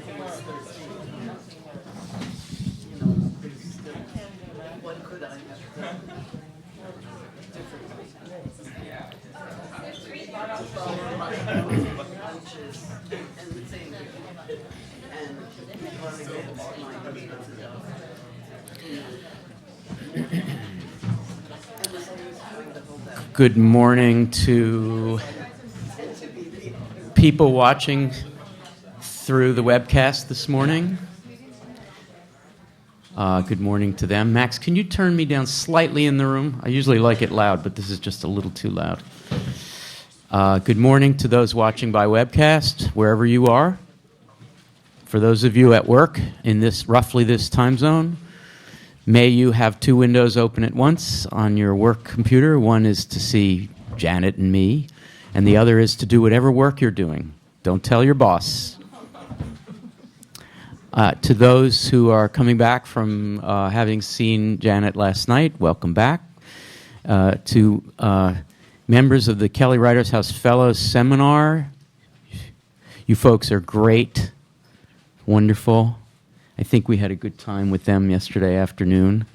he was 13. What could I have done differently? Follow my own hunches and think and run against my husband's Good morning to people watching through the webcast this morning. Good morning to them. Max, can you turn me down slightly in the room? I usually like it loud, but this is just a little too loud. Good morning to those watching by webcast, wherever you are. For those of you at work in roughly this time zone, may you have two windows open at once on your work computer. One is to see Janet and me, and the other is to do whatever work you're doing. Don't tell your boss. To those who are coming back from having seen Janet last night, welcome back. To members of the Kelly Writers House Fellows Seminar, you folks are great, wonderful. I think we had a good time with them yesterday afternoon,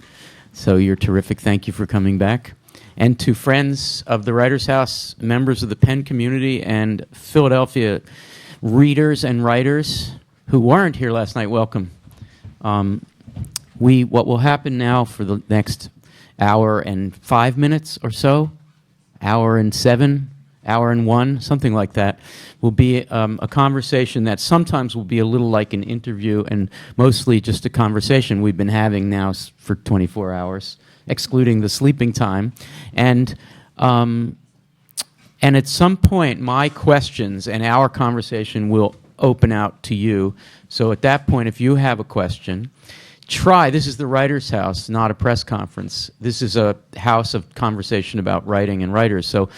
so you're terrific. Thank you for coming back. And to friends of the Writers House, members of the Penn community, and Philadelphia readers and writers who weren't here last night, welcome. What will happen now for the next hour and 5 minutes or so, hour and 7, hour and 1, something like that, will be a conversation that sometimes will be a little like an interview and mostly just a conversation we've been having now for 24 hours, excluding the sleeping time. And at some point, my questions and our conversation will open out to you. So at that point, if you have a question, this is the Writers' House, not a press conference. This is a house of conversation about writing and writers. So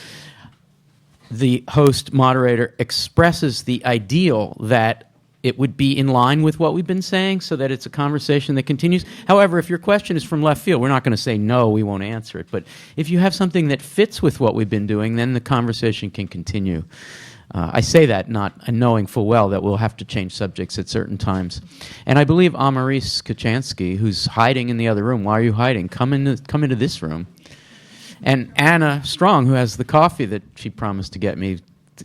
the host moderator expresses the ideal that it would be in line with what we've been saying so that it's a conversation that continues. However, if your question is from left field, we're not going to say no, we won't answer it. But if you have something that fits with what we've been doing, then the conversation can continue. I say that not knowing full well that we'll have to change subjects at certain times. And I believe Amaris Kachansky, who's hiding in the other room, why are you hiding? Come into this room. And Anna Strong, who has the coffee that she promised to get me,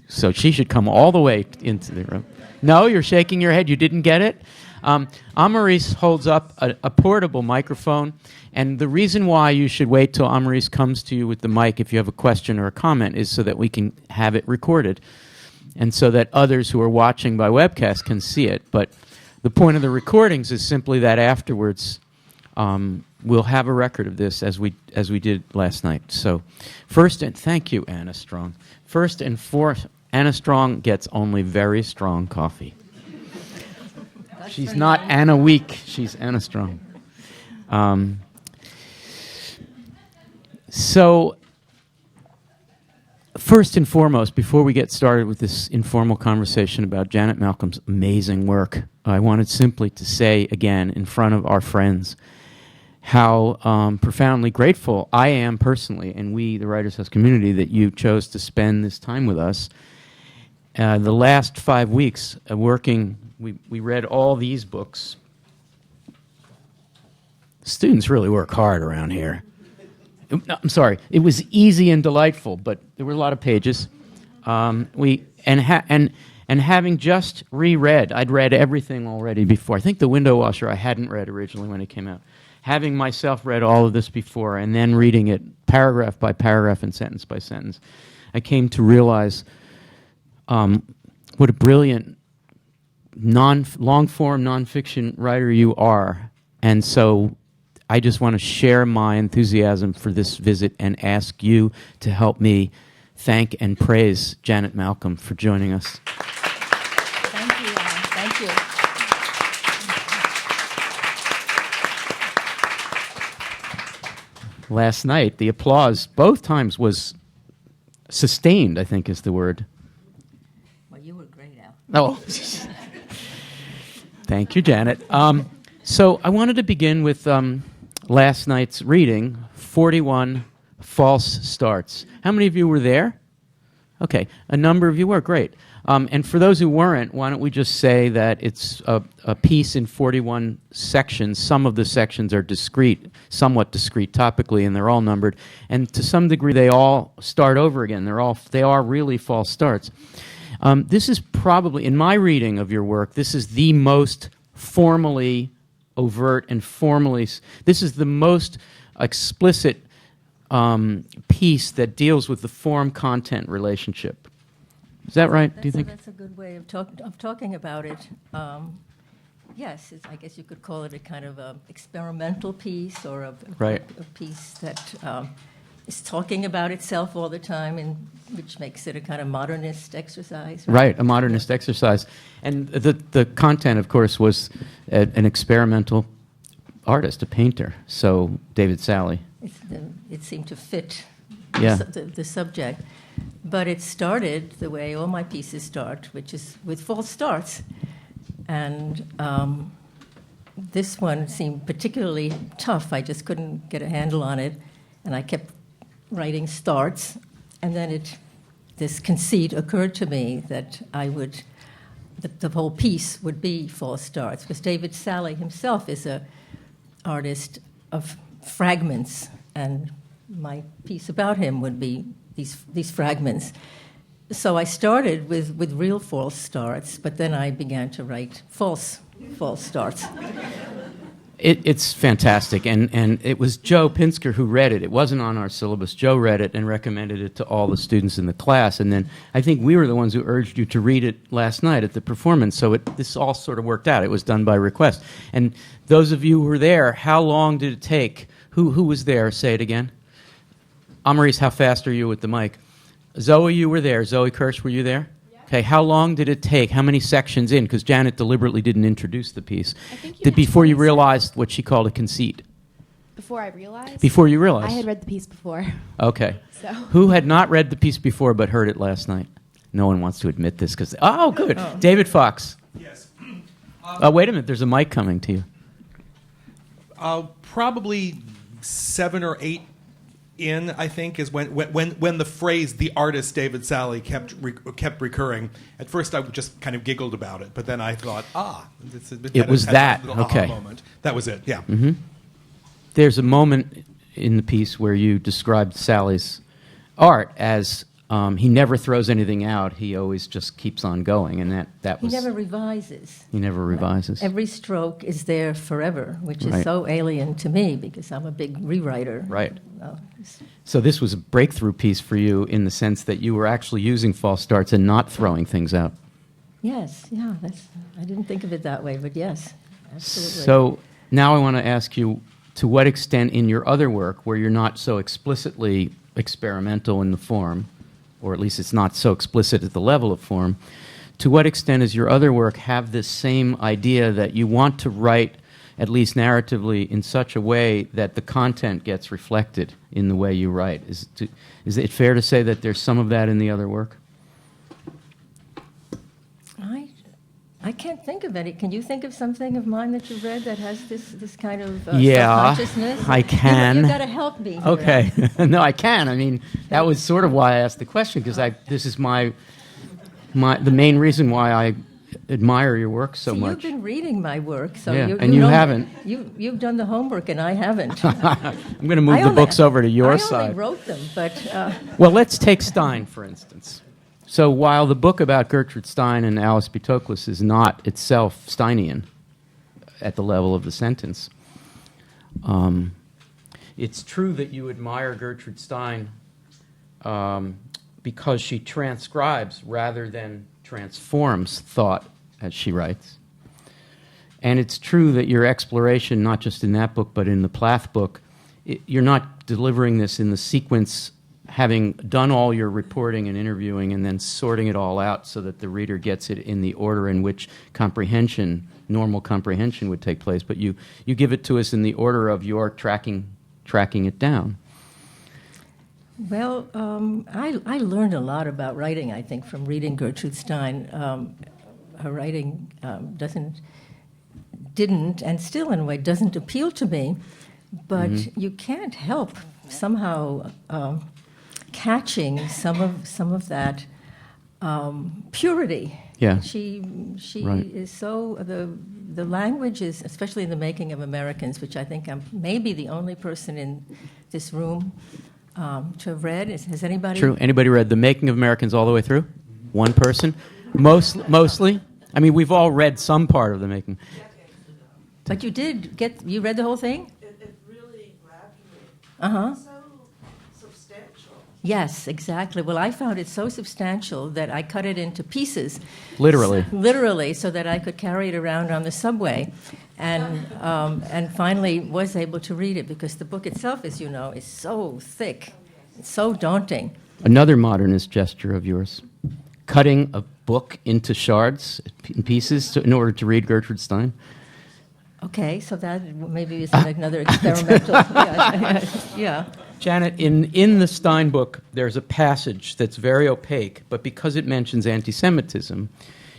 so she should come all the way into the room. No, you're shaking your head. You didn't get it? Amaris holds up a portable microphone, and the reason why you should wait till Amaris comes to you with the mic if you have a question or a comment is so that we can have it recorded and so that others who are watching by webcast can see it. But the point of the recordings is simply that afterwards we'll have a record of this as we did last night. So first, and thank you, Anna Strong. First and foremost, Anna Strong gets only very strong coffee. She's not Anna Weak, she's Anna Strong. So first and foremost, before we get started with this informal conversation about Janet Malcolm's amazing work, I wanted simply to say again in front of our friends how profoundly grateful I am personally, and we, the Writers' House community, that you chose to spend this time with us. The last 5 weeks working, we read all these books. Students really work hard around here. I'm sorry, it was easy and delightful, but there were a lot of pages. And having just reread, I'd read everything already before. I think The Window Washer I hadn't read originally when it came out. Having myself read all of this before and then reading it paragraph by paragraph and sentence by sentence, I came to realize what a brilliant long-form nonfiction writer you are. And so I just want to share my enthusiasm for this visit and ask you to help me thank and praise Janet Malcolm for joining us. Thank you, Alan. Thank you. Last night, the applause both times was sustained, I think is the word. Well, you were great, Al. Oh, thank you, Janet. So I wanted to begin with last night's reading, 41 False Starts. How many of you were there? Okay, a number of you were. Great. And for those who weren't, why don't we just say that it's a piece in 41 sections. Some of the sections are discrete, somewhat discrete topically, and they're all numbered. And to some degree, they all start over again. They are really false starts. This is probably, in my reading of your work, this is the most formally overt and this is the most explicit piece that deals with the form-content relationship. Is that right? Do you think? That's a good way of talking about it. Yes, I guess you could call it a kind of experimental piece, or a piece that is talking about itself all the time, and which makes it a kind of modernist exercise. Right, a modernist exercise. And the content, of course, was an experimental artist, a painter. So David Sally. It seemed to fit Yeah. the subject. But it started the way all my pieces start, which is with false starts. And this one seemed particularly tough. I just couldn't get a handle on it. And I kept writing starts. And then this conceit occurred to me that the whole piece would be false starts. Because David Sally himself is an artist of fragments. And my piece about him would be these fragments. So I started with real false starts, but then I began to write false starts. It's fantastic, and it was Joe Pinsker who read it. It wasn't on our syllabus. Joe read it and recommended it to all the students in the class, and then I think we were the ones who urged you to read it last night at the performance, so this all sort of worked out. It was done by request. And those of you who were there, how long did it take? Who was there? Say it again. Amaris, how fast are you with the mic? Zoe, you were there. Zoe Kirsch, were you there? Yeah. Okay, how long did it take? How many sections in? Because Janet deliberately didn't introduce the piece. I think before you realized what she called a conceit. Before I realized? Before you realized. I had read the piece before. Okay. So. Who had not read the piece before but heard it last night? No one wants to admit this because... Oh, good. Oh. David Fox. Yes. Wait a minute. There's a mic coming to you. Probably 7 or 8 in, I think, is when the phrase "the artist David Sally" kept recurring. At first, I just kind of giggled about it, but then I thought, it was that. Okay, moment. That was it. Yeah. Mm-hmm. There's a moment in the piece where you described Sally's art as he never throws anything out. He always just keeps on going, and that was. He never revises. He never revises. Every stroke is there forever, which is right. so alien to me because I'm a big rewriter. Right. So this was a breakthrough piece for you in the sense that you were actually using false starts and not throwing things out. Yes. Yeah. I didn't think of it that way, but yes, absolutely. So now I want to ask you, to what extent in your other work, where you're not so explicitly experimental in the form, or at least it's not so explicit at the level of form, to what extent does your other work have this same idea that you want to write, at least narratively, in such a way that the content gets reflected in the way you write? Is it fair to say that there's some of that in the other work? I can't think of any. Can you think of something of mine that you've read that has this kind of yeah, self-consciousness? I can. You've got to help me here. Okay. No, I can. I mean, that was sort of why I asked the question, because this is the main reason why I admire your work so much. You've been reading my work, so yeah, you haven't. You've done the homework, and I haven't. I'm going to move the books over to your side. I only wrote them, but... Well, let's take Stein, for instance. So while the book about Gertrude Stein and Alice B. Toklas is not itself Steinian at the level of the sentence, it's true that you admire Gertrude Stein because she transcribes rather than transforms thought as she writes. And it's true that your exploration, not just in that book, but in the Plath book, you're not delivering this in the sequence, having done all your reporting and interviewing and then sorting it all out so that the reader gets it in the order in which normal comprehension would take place, but you give it to us in the order of your tracking it down. Well, I learned a lot about writing, I think, from reading Gertrude Stein. Her writing didn't, and still in a way doesn't appeal to me, but you can't help somehow catching some of that purity. Yeah. She Right. is so the language is, especially in The Making of Americans, which I think I'm maybe the only person in this room to have read. Has anybody? True. Anybody read The Making of Americans all the way through? One person? Mostly? I mean, we've all read some part of The Making. But you read the whole thing? It really grabbed me. Uh-huh. So substantial. Yes, exactly. Well, I found it so substantial that I cut it into pieces. Literally. Literally, so that I could carry it around on the subway. And finally was able to read it because the book itself, as you know, is so thick, it's so daunting. Another modernist gesture of yours. Cutting a book into shards, in pieces, in order to read Gertrude Stein. Okay, so that maybe is another experimental. Yeah. Janet, in the Stein book, there's a passage that's very opaque, but because it mentions anti-Semitism,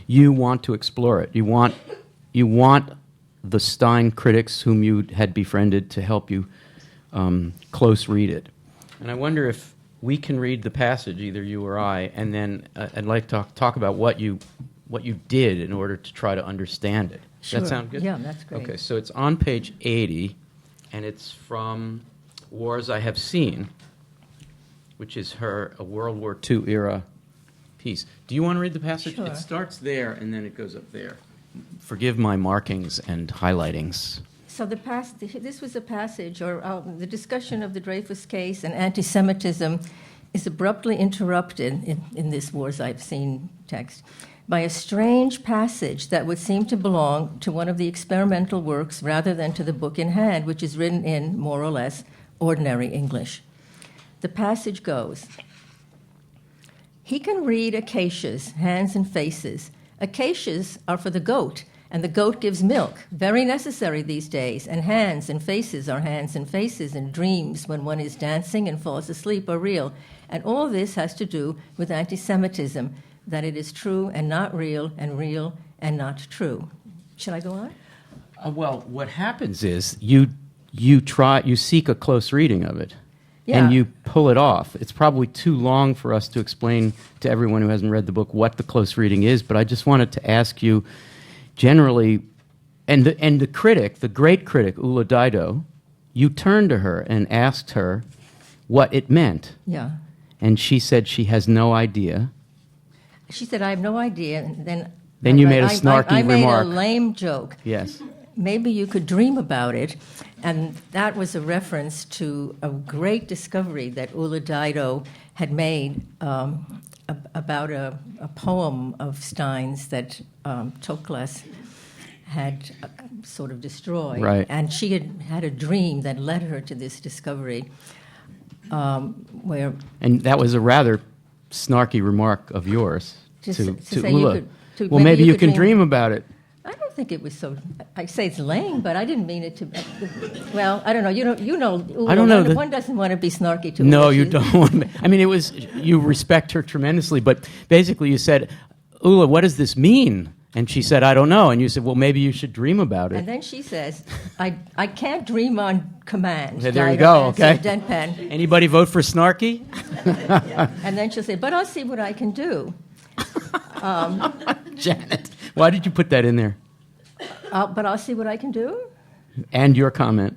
you want to explore it. You want the Stein critics whom you had befriended to help you close read it. And I wonder if we can read the passage, either you or I, and then I'd like to talk about what you did in order to try to understand it. Sure. Does that sound good? Yeah, that's great. Okay, so it's on page 80, and it's from Wars I Have Seen, which is a World War II era piece. Do you want to read the passage? Sure. It starts there, and then it goes up there. Forgive my markings and highlightings. So this was a passage, or the discussion of the Dreyfus case and anti-Semitism is abruptly interrupted in this Wars I've Seen text by a strange passage that would seem to belong to one of the experimental works rather than to the book in hand, which is written in, more or less, ordinary English. The passage goes, "He can read acacias, hands and faces. Acacias are for the goat, and the goat gives milk, very necessary these days, and hands and faces are hands and faces, and dreams when one is dancing and falls asleep are real. And all this has to do with anti-Semitism, that it is true and not real and not true." Should I go on? Well, what happens is you seek a close reading of it, Yeah. and you pull it off. It's probably too long for us to explain to everyone who hasn't read the book what the close reading is, but I just wanted to ask you generally, and the critic, the great critic, Ulla Dido, you turned to her and asked her what it meant, Yeah. and she said she has no idea. She said, "I have no idea." And Then you made a snarky I made remark. a lame joke. Yes. Maybe you could dream about it. And that was a reference to a great discovery that Ulla Dido had made about a poem of Stein's that Toklas had sort of destroyed. Right. And she had a dream that led her to this discovery where... And that was a rather snarky remark of yours to say you Ulla. could, Well, maybe you could can dream about it. I don't think it was so. I say it's lame, but I didn't mean it to. Well, I don't know. You know. I don't know. One doesn't want to be snarky to. No, Ulla. you don't want to. I mean, you respect her tremendously, but basically you said, Ulla, what does this mean? And she said, I don't know. And you said, well, maybe you should dream about it. And then she says, I can't dream on command. Okay, there you Dido go, answered, okay. Deadpan. Anybody vote for snarky? And then she'll say, but I'll see what I can do. Janet, why did you put that in there? But I'll see what I can do? And your comment.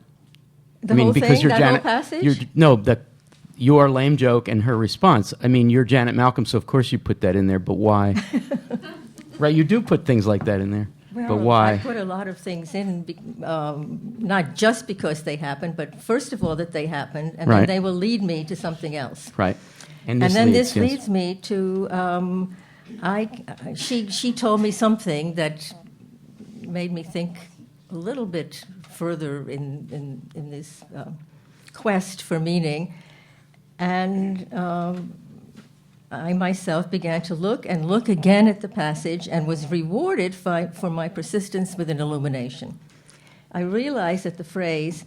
The whole thing, you're that Janet, whole passage? your lame joke and her response. I mean, you're Janet Malcolm, so of course you put that in there, but why? Right, you do put things like that in there. Well, but why? I put a lot of things in, not just because they happened, but first of all that they happened, and Right. then they will lead me to something else. Right. And then this leads me to, she told me something that made me think a little bit further in this quest for meaning. And I myself began to look again at the passage and was rewarded for my persistence with an illumination. I realized that the phrase,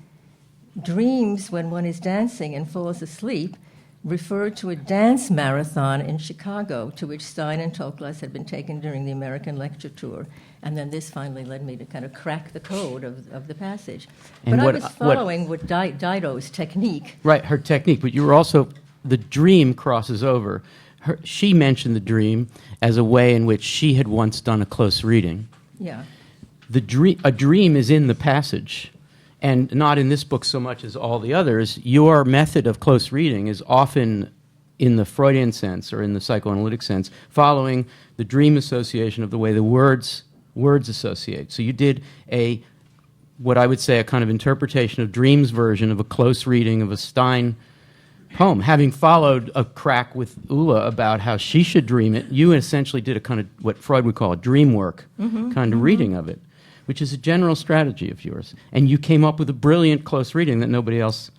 dreams when one is dancing and falls asleep, referred to a dance marathon in Chicago to which Stein and Toklas had been taken during the American lecture tour. And then this finally led me to kind of crack the code of the passage. And but I was following Dido's technique. Right, her technique. But you were also, the dream crosses over. she mentioned the dream as a way in which she had once done a close reading. Yeah. A dream is in the passage, and not in this book so much as all the others. Your method of close reading is often, in the Freudian sense or in the psychoanalytic sense, following the dream association of the way the words associate. So you did what I would say a kind of interpretation of dreams version of a close reading of a Stein poem. Having followed a crack with Ulla about how she should dream it, you essentially did a kind of what Freud would call a dream work kind of reading of it, which is a general strategy of yours. And you came up with a brilliant close reading that nobody else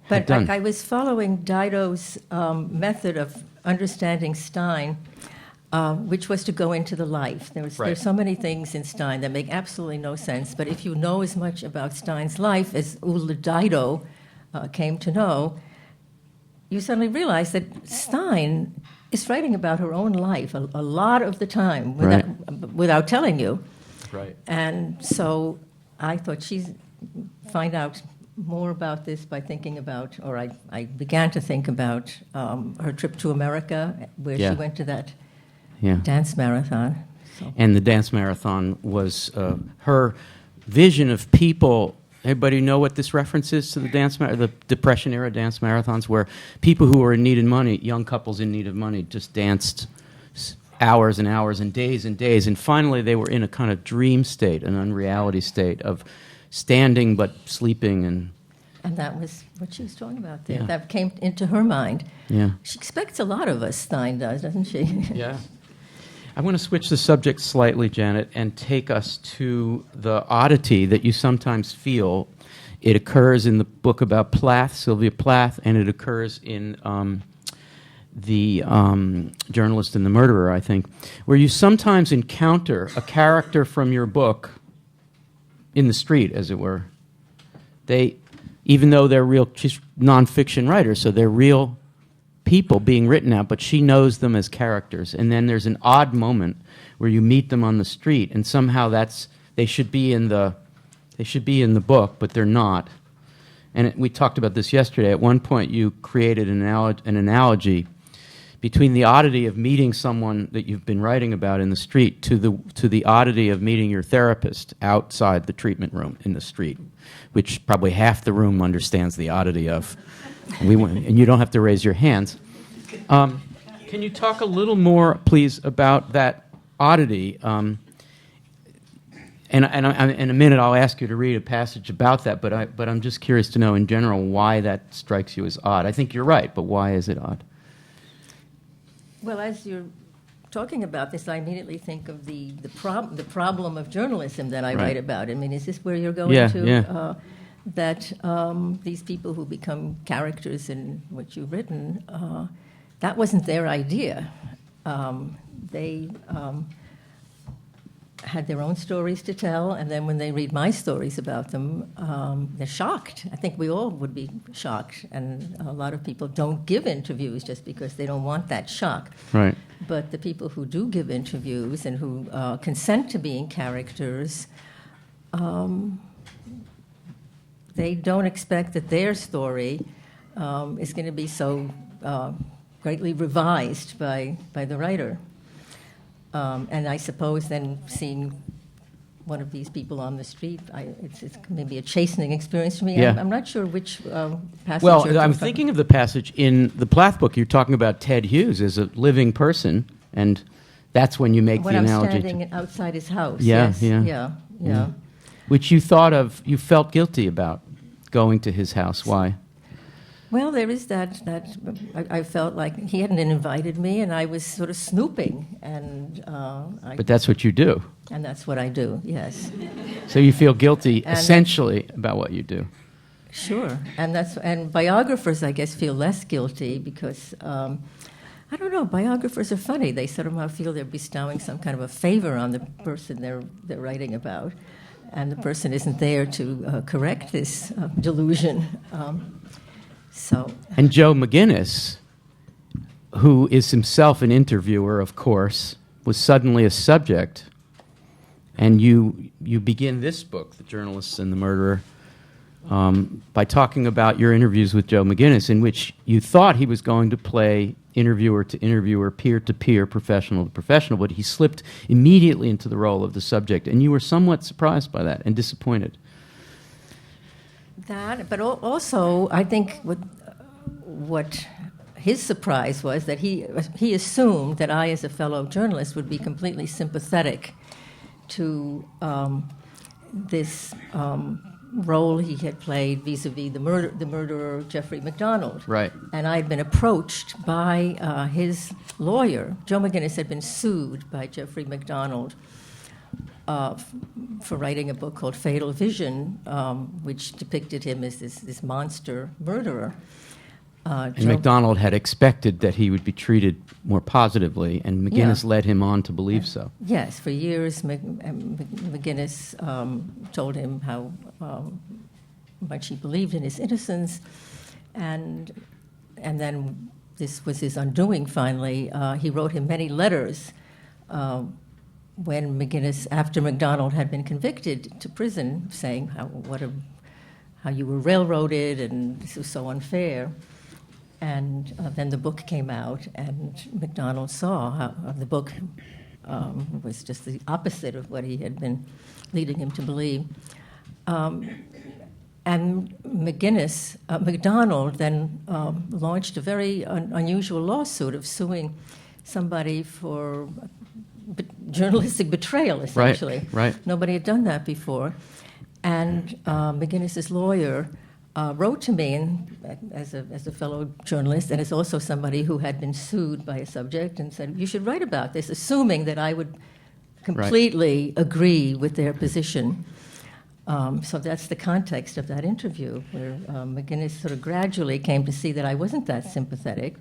had But done. I was following Dido's method of understanding Stein, which was to go into the life. There's so many things in Stein that make absolutely no sense, but if you know as much about Stein's life as Ulla Dido came to know, you suddenly realize that Stein is writing about her own life a lot of the time without telling you. Right. And so I thought she'd find out more about this by thinking about, or I began to think about her trip to America, where she went to that dance marathon. So. And the dance marathon was her vision of people. Everybody know what this reference is to the Depression-era dance marathons, where people who were in need of money, young couples in need of money, just danced hours and hours and days, and finally they were in a kind of dream state, an unreality state of standing but sleeping. And that was what she was talking about there. Yeah. That came into her mind. Yeah. She expects a lot of us, Stein does, doesn't she? Yeah. I want to switch the subject slightly, Janet, and take us to the oddity that you sometimes feel. It occurs in the book about Plath, Sylvia Plath, and it occurs in the Journalist and the Murderer, I think, where you sometimes encounter a character from your book in the street, as it were. Even though they're real, she's nonfiction writer, so they're real people being written out, but she knows them as characters. And then there's an odd moment where you meet them on the street, and somehow they should be in the book, but they're not. And we talked about this yesterday. At one point, you created an analogy between the oddity of meeting someone that you've been writing about in the street to the oddity of meeting your therapist outside the treatment room in the street, which probably half the room understands the oddity of. And you don't have to raise your hands. Can you talk a little more, please, about that oddity? And in a minute, I'll ask you to read a passage about that. But I'm just curious to know, in general, why that strikes you as odd. I think you're right, but why is it odd? Well, as you're talking about this, I immediately think of the problem of journalism that I write about. I mean, is this where you're going to? Yeah. That these people who become characters in what you've written, that wasn't their idea. They had their own stories to tell, and then when they read my stories about them, they're shocked. I think we all would be shocked, and a lot of people don't give interviews just because they don't want that shock. Right. But the people who do give interviews and who consent to being characters, they don't expect that their story is going to be so greatly revised by the writer. And I suppose then seeing one of these people on the street, it's maybe a chastening experience for me. Yeah. I'm not sure which passage. Well, you're I'm thinking of the passage in the Plath book. You're talking about Ted Hughes as a living person, and that's when you make when the I'm analogy. standing outside his house. Yeah, yes. yeah. Which you felt guilty about going to his house. Why? Well, there is that I felt like he hadn't invited me, and I was sort of snooping, and But that's what you do. And that's what I do. Yes. So you feel guilty And essentially about what you do. Sure, and biographers, I guess, feel less guilty because I don't know. Biographers are funny. They somehow feel they're bestowing some kind of a favor on the person they're writing about, and the person isn't there to correct this delusion. And Joe McGinnis, who is himself an interviewer, of course, was suddenly a subject. And you begin this book, The Journalist and the Murderer, by talking about your interviews with Joe McGinnis, in which you thought he was going to play interviewer to interviewer, peer to peer, professional to professional, but he slipped immediately into the role of the subject, and you were somewhat surprised by that and disappointed. That, but also, I think what his surprise was that he assumed that I, as a fellow journalist, would be completely sympathetic to this role he had played vis-a-vis the murderer Jeffrey MacDonald. Right. And I'd been approached by his lawyer. Joe McGinnis had been sued by Jeffrey MacDonald for writing a book called Fatal Vision, which depicted him as this monster murderer. And MacDonald had expected that he would be treated more positively, and McGinnis led him on to believe so. Yes, for years, McGinnis told him how much he believed in his innocence, and then this was his undoing. Finally, he wrote him many letters when McGinnis, after MacDonald had been convicted, to prison, saying how you were railroaded and this was so unfair. And then the book came out, and MacDonald saw how the book was just the opposite of what he had been leading him to believe. And MacDonald then launched a very unusual lawsuit of suing somebody for journalistic betrayal, essentially. Right. Nobody had done that before. And McGinnis's lawyer wrote to me, as a fellow journalist, and as also somebody who had been sued by a subject, and said, you should write about this, assuming that I would completely agree with their position. So that's the context of that interview, where McGinnis sort of gradually came to see that I wasn't that sympathetic,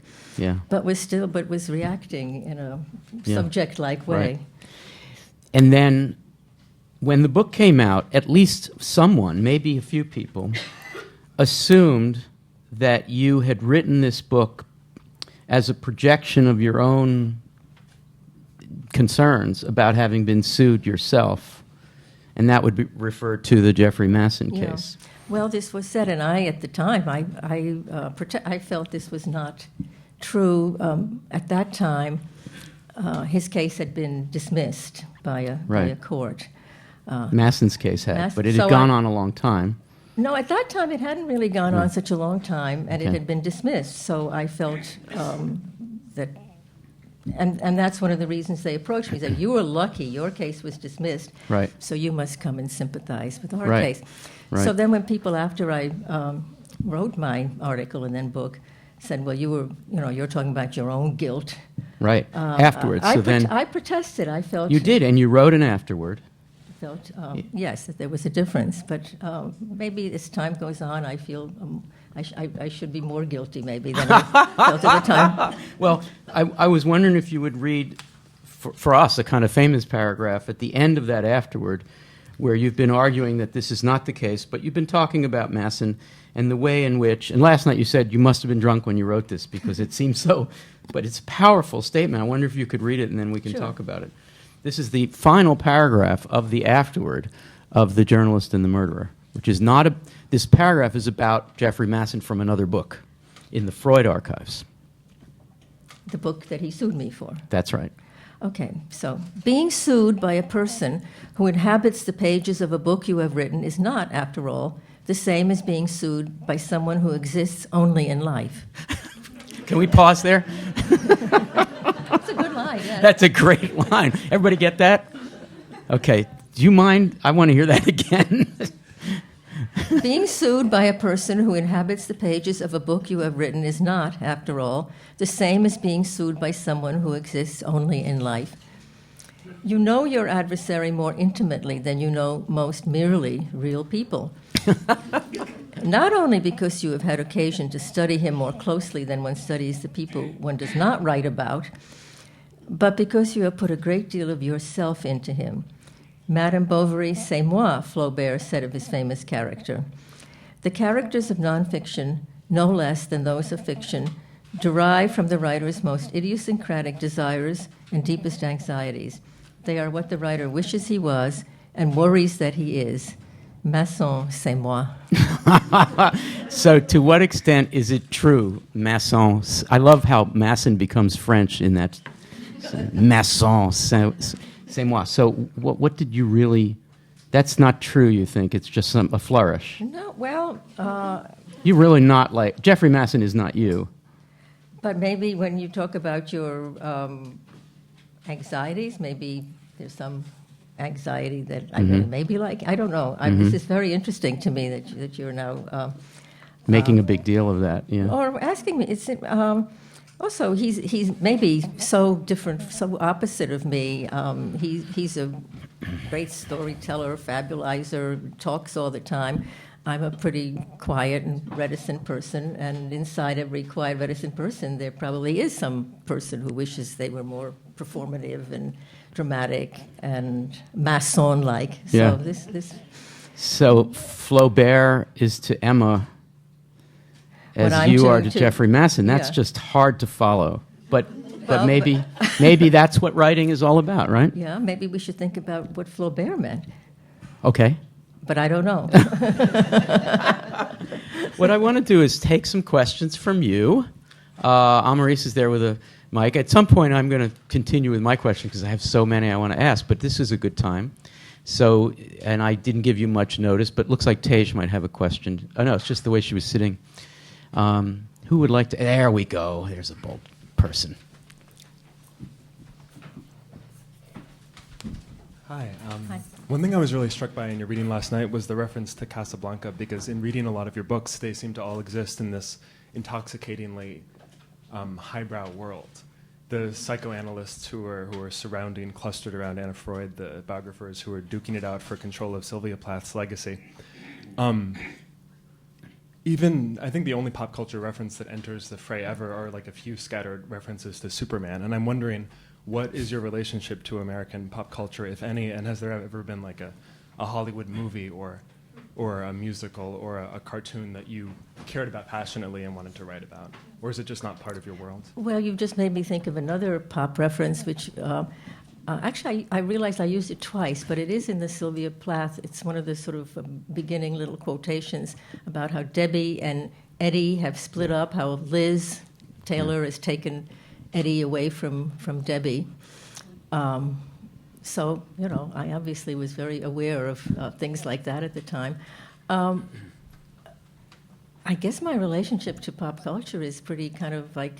but was reacting in a subject-like way. Right. And then, when the book came out, at least someone, maybe a few people, assumed that you had written this book as a projection of your own concerns about having been sued yourself, and that would be referred to the Jeffrey Masson case. Well, this was said, and at the time, I felt this was not true. At that time, his case had been dismissed by a court. Masson's case had, but it had gone on a long time. No, at that time it hadn't really gone on such a long time, and it had been dismissed. So I felt that, and that's one of the reasons they approached me. They said, you were lucky, your case was dismissed, so you must come and sympathize with our case. Right. So then when people, after I wrote my article and then book, said, well, you're talking about your own guilt. Right, afterwards. I protested. I felt... You did, and you wrote an afterward. Yes, that there was a difference, but maybe as time goes on, I feel I should be more guilty maybe than I felt at the time. Well, I was wondering if you would read for us a kind of famous paragraph at the end of that afterward, where you've been arguing that this is not the case, but you've been talking about Masson and the way in which, and last night you said you must have been drunk when you wrote this because it seems so, but it's a powerful statement. I wonder if you could read it and then we can talk about it. This is the final paragraph of the afterword of The Journalist and the Murderer, which is not this paragraph is about Jeffrey Masson from another book in the Freud archives. The book that he sued me for. That's right. Okay, so being sued by a person who inhabits the pages of a book you have written is not, after all, the same as being sued by someone who exists only in life. Can we pause there? That's a good line, yes. That's a great line. Everybody get that? Okay. Do you mind? I want to hear that again. Being sued by a person who inhabits the pages of a book you have written is not, after all, the same as being sued by someone who exists only in life. You know your adversary more intimately than you know most merely real people. Not only because you have had occasion to study him more closely than one studies the people one does not write about, but because you have put a great deal of yourself into him. Madame Bovary, c'est moi, Flaubert said of his famous character. The characters of nonfiction, no less than those of fiction, derive from the writer's most idiosyncratic desires and deepest anxieties. They are what the writer wishes he was and worries that he is. Masson, c'est moi. So, to what extent is it true, Masson? I love how Masson becomes French in that. Masson, c'est moi. So, what did you really? That's not true. You think it's just a flourish? No, well, You're really not like Jeffrey Masson is not you. but maybe when you talk about your anxieties, maybe there's some anxiety that I maybe like. I don't know. This is very interesting to me that you're now Making a big deal of that. Yeah. or asking me. It's also he's maybe so different, so opposite of me. He's a great storyteller, fabulizer, talks all the time. I'm a pretty quiet and reticent person, and inside every quiet, reticent person, there probably is some person who wishes they were more performative and dramatic and Masson-like. So Yeah. this So Flaubert is to Emma as I'm you are to to- Jeffrey Masson. That's yeah. just hard to follow. But Well, maybe that's what writing is all about, right? yeah, maybe we should think about what Flaubert meant, Okay. but I don't know. What I want to do is take some questions from you. Amaris is there with a mic. At some point, I'm going to continue with my question because I have so many I want to ask, but this is a good time. So, and I didn't give you much notice, but it looks like Tej might have a question. Oh, no, it's just the way she was sitting. Who would like to? There we go. There's a bold person. Hi. Hi. One thing I was really struck by in your reading last night was the reference to Casablanca, because in reading a lot of your books, they seem to all exist in this intoxicatingly highbrow world. The psychoanalysts who are surrounding, clustered around Anna Freud, the biographers who are duking it out for control of Sylvia Plath's legacy. Even, I think the only pop culture reference that enters the fray ever are like a few scattered references to Superman, and I'm wondering, what is your relationship to American pop culture, if any, and has there ever been like a Hollywood movie or a musical or a cartoon that you cared about passionately and wanted to write about? Or is it just not part of your world? Well, you've just made me think of another pop reference, which actually I realized I used it twice, but it is in the Sylvia Plath. It's one of the sort of beginning little quotations about how Debbie and Eddie have split up, how Liz Taylor has taken Eddie away from Debbie. So, you know, I obviously was very aware of things like that at the time. I guess my relationship to pop culture is pretty kind of like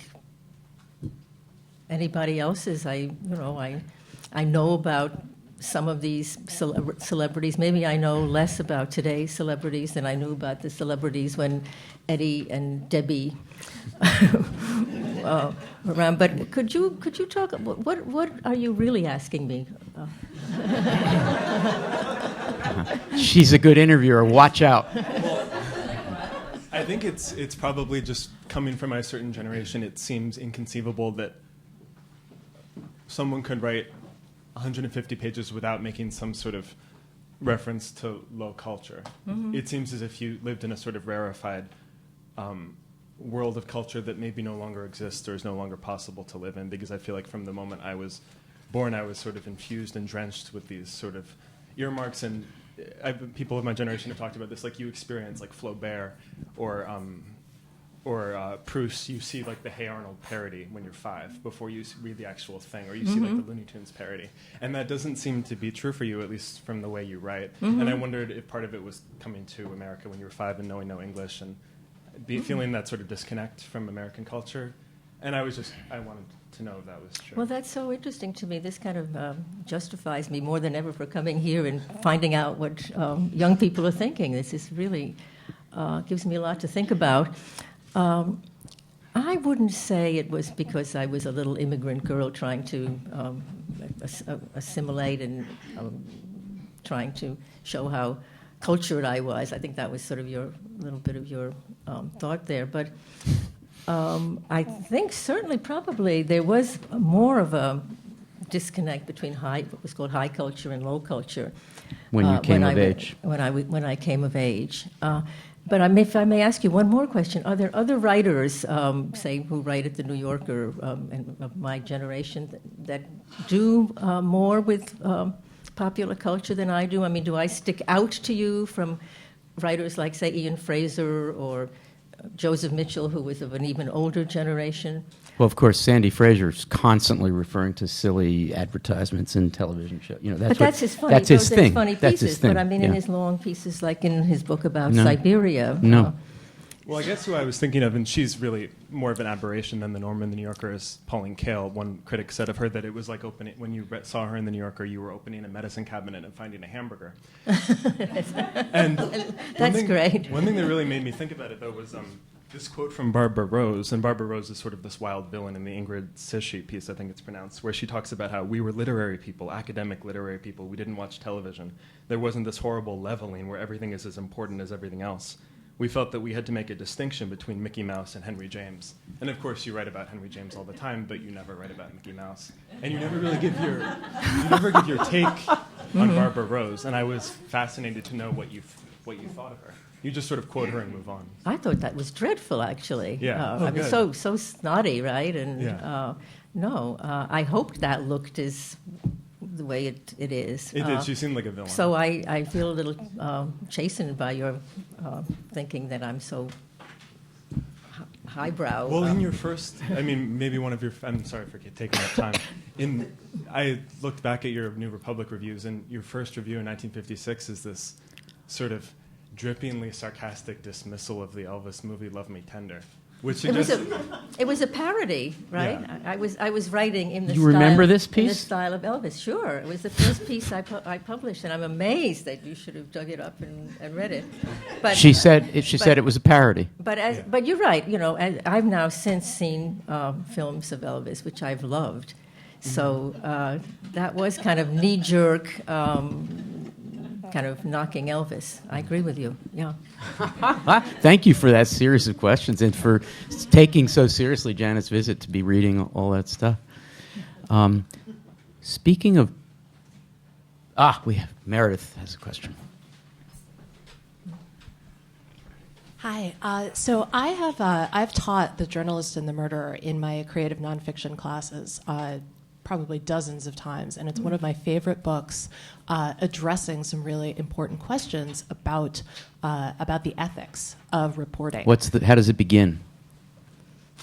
anybody else's. I know about some of these celebrities. Maybe I know less about today's celebrities than I knew about the celebrities when Eddie and Debbie were around. But could you talk? What are you really asking me? She's a good interviewer. Watch out. I think it's probably just coming from a certain generation. It seems inconceivable that someone could write 150 pages without making some sort of reference to low culture. Mm-hmm. It seems as if you lived in a sort of rarefied world of culture that maybe no longer exists or is no longer possible to live in, because I feel like from the moment I was born, I was sort of infused and drenched with these sort of earmarks. And people of my generation have talked about this, like you experience like Flaubert or Proust. You see like the Hey Arnold parody when you're 5 before you read the actual thing, or you see like the Looney Tunes parody, and that doesn't seem to be true for you, at least from the way you write. And I wondered if part of it was coming to America when you were 5 and knowing no English and feeling that sort of disconnect from American culture. And I wanted to know if that was true. Well, that's so interesting to me. This kind of justifies me more than ever for coming here and finding out what young people are thinking. This is really gives me a lot to think about. I wouldn't say it was because I was a little immigrant girl trying to assimilate and trying to show how cultured I was. I think that was sort of your little bit of your thought there. But I think certainly probably there was more of a disconnect between what was called high culture and low culture. When you came of age. When I came of age. But if I may ask you one more question, are there other writers, say, who write at the New Yorker and of my generation that do more with popular culture than I do? I mean, do I stick out to you from writers like, say, Ian Fraser or Joseph Mitchell, who was of an even older generation? Well, of course, Sandy Fraser's constantly referring to silly advertisements in television shows. You know, But that's his funny. That's his those are thing. funny That's pieces. his thing. But I mean, yeah. in his long pieces, like in his book about No. Siberia. No. Well, I guess who I was thinking of, and she's really more of an aberration than the norm in the New Yorker, is Pauline Kael. One critic said of her that it was like opening, when you saw her in the New Yorker, you were opening a medicine cabinet and finding a hamburger. And That's great. One thing that really made me think about it, though, was this quote from Barbara Rose. And Barbara Rose is sort of this wild villain in the Ingrid Sishi piece, I think it's pronounced, where she talks about how we were literary people, academic literary people. We didn't watch television. There wasn't this horrible leveling where everything is as important as everything else. We felt that we had to make a distinction between Mickey Mouse and Henry James. And of course, you write about Henry James all the time, but you never write about Mickey Mouse. And you never really give your take on Barbara Rose. And I was fascinated to know what you thought of her. You just sort of quote her and move on. I thought that was dreadful, actually. Yeah. I mean, so snotty, right? And Yeah. I hoped that looked as the way it is. It did. She seemed like a villain. So I feel a little chastened by your thinking that I'm so highbrow. Well, in your first, I mean, maybe one of your, I'm sorry for taking up time. I looked back at your New Republic reviews, and your first review in 1956 is this sort of drippingly sarcastic dismissal of the Elvis movie "Love Me Tender," which it was a parody, right? Yeah. I was writing in the You style, remember this in the piece? style of Elvis. Sure, it was the first piece I published, and I'm amazed that you should have dug it up and read it. But She said it was a parody. But you're right. You know, I've now since seen films of Elvis, which I've loved. So that was kind of knee-jerk, kind of knocking Elvis. I agree with you. Yeah. Thank you for that series of questions and for taking so seriously Janet's visit to be reading all that stuff. Speaking of... we have Meredith has a question. Hi. So I've taught The Journalist and the Murderer in my creative nonfiction classes probably dozens of times, and it's one of my favorite books addressing some really important questions about the ethics of reporting. How does it begin?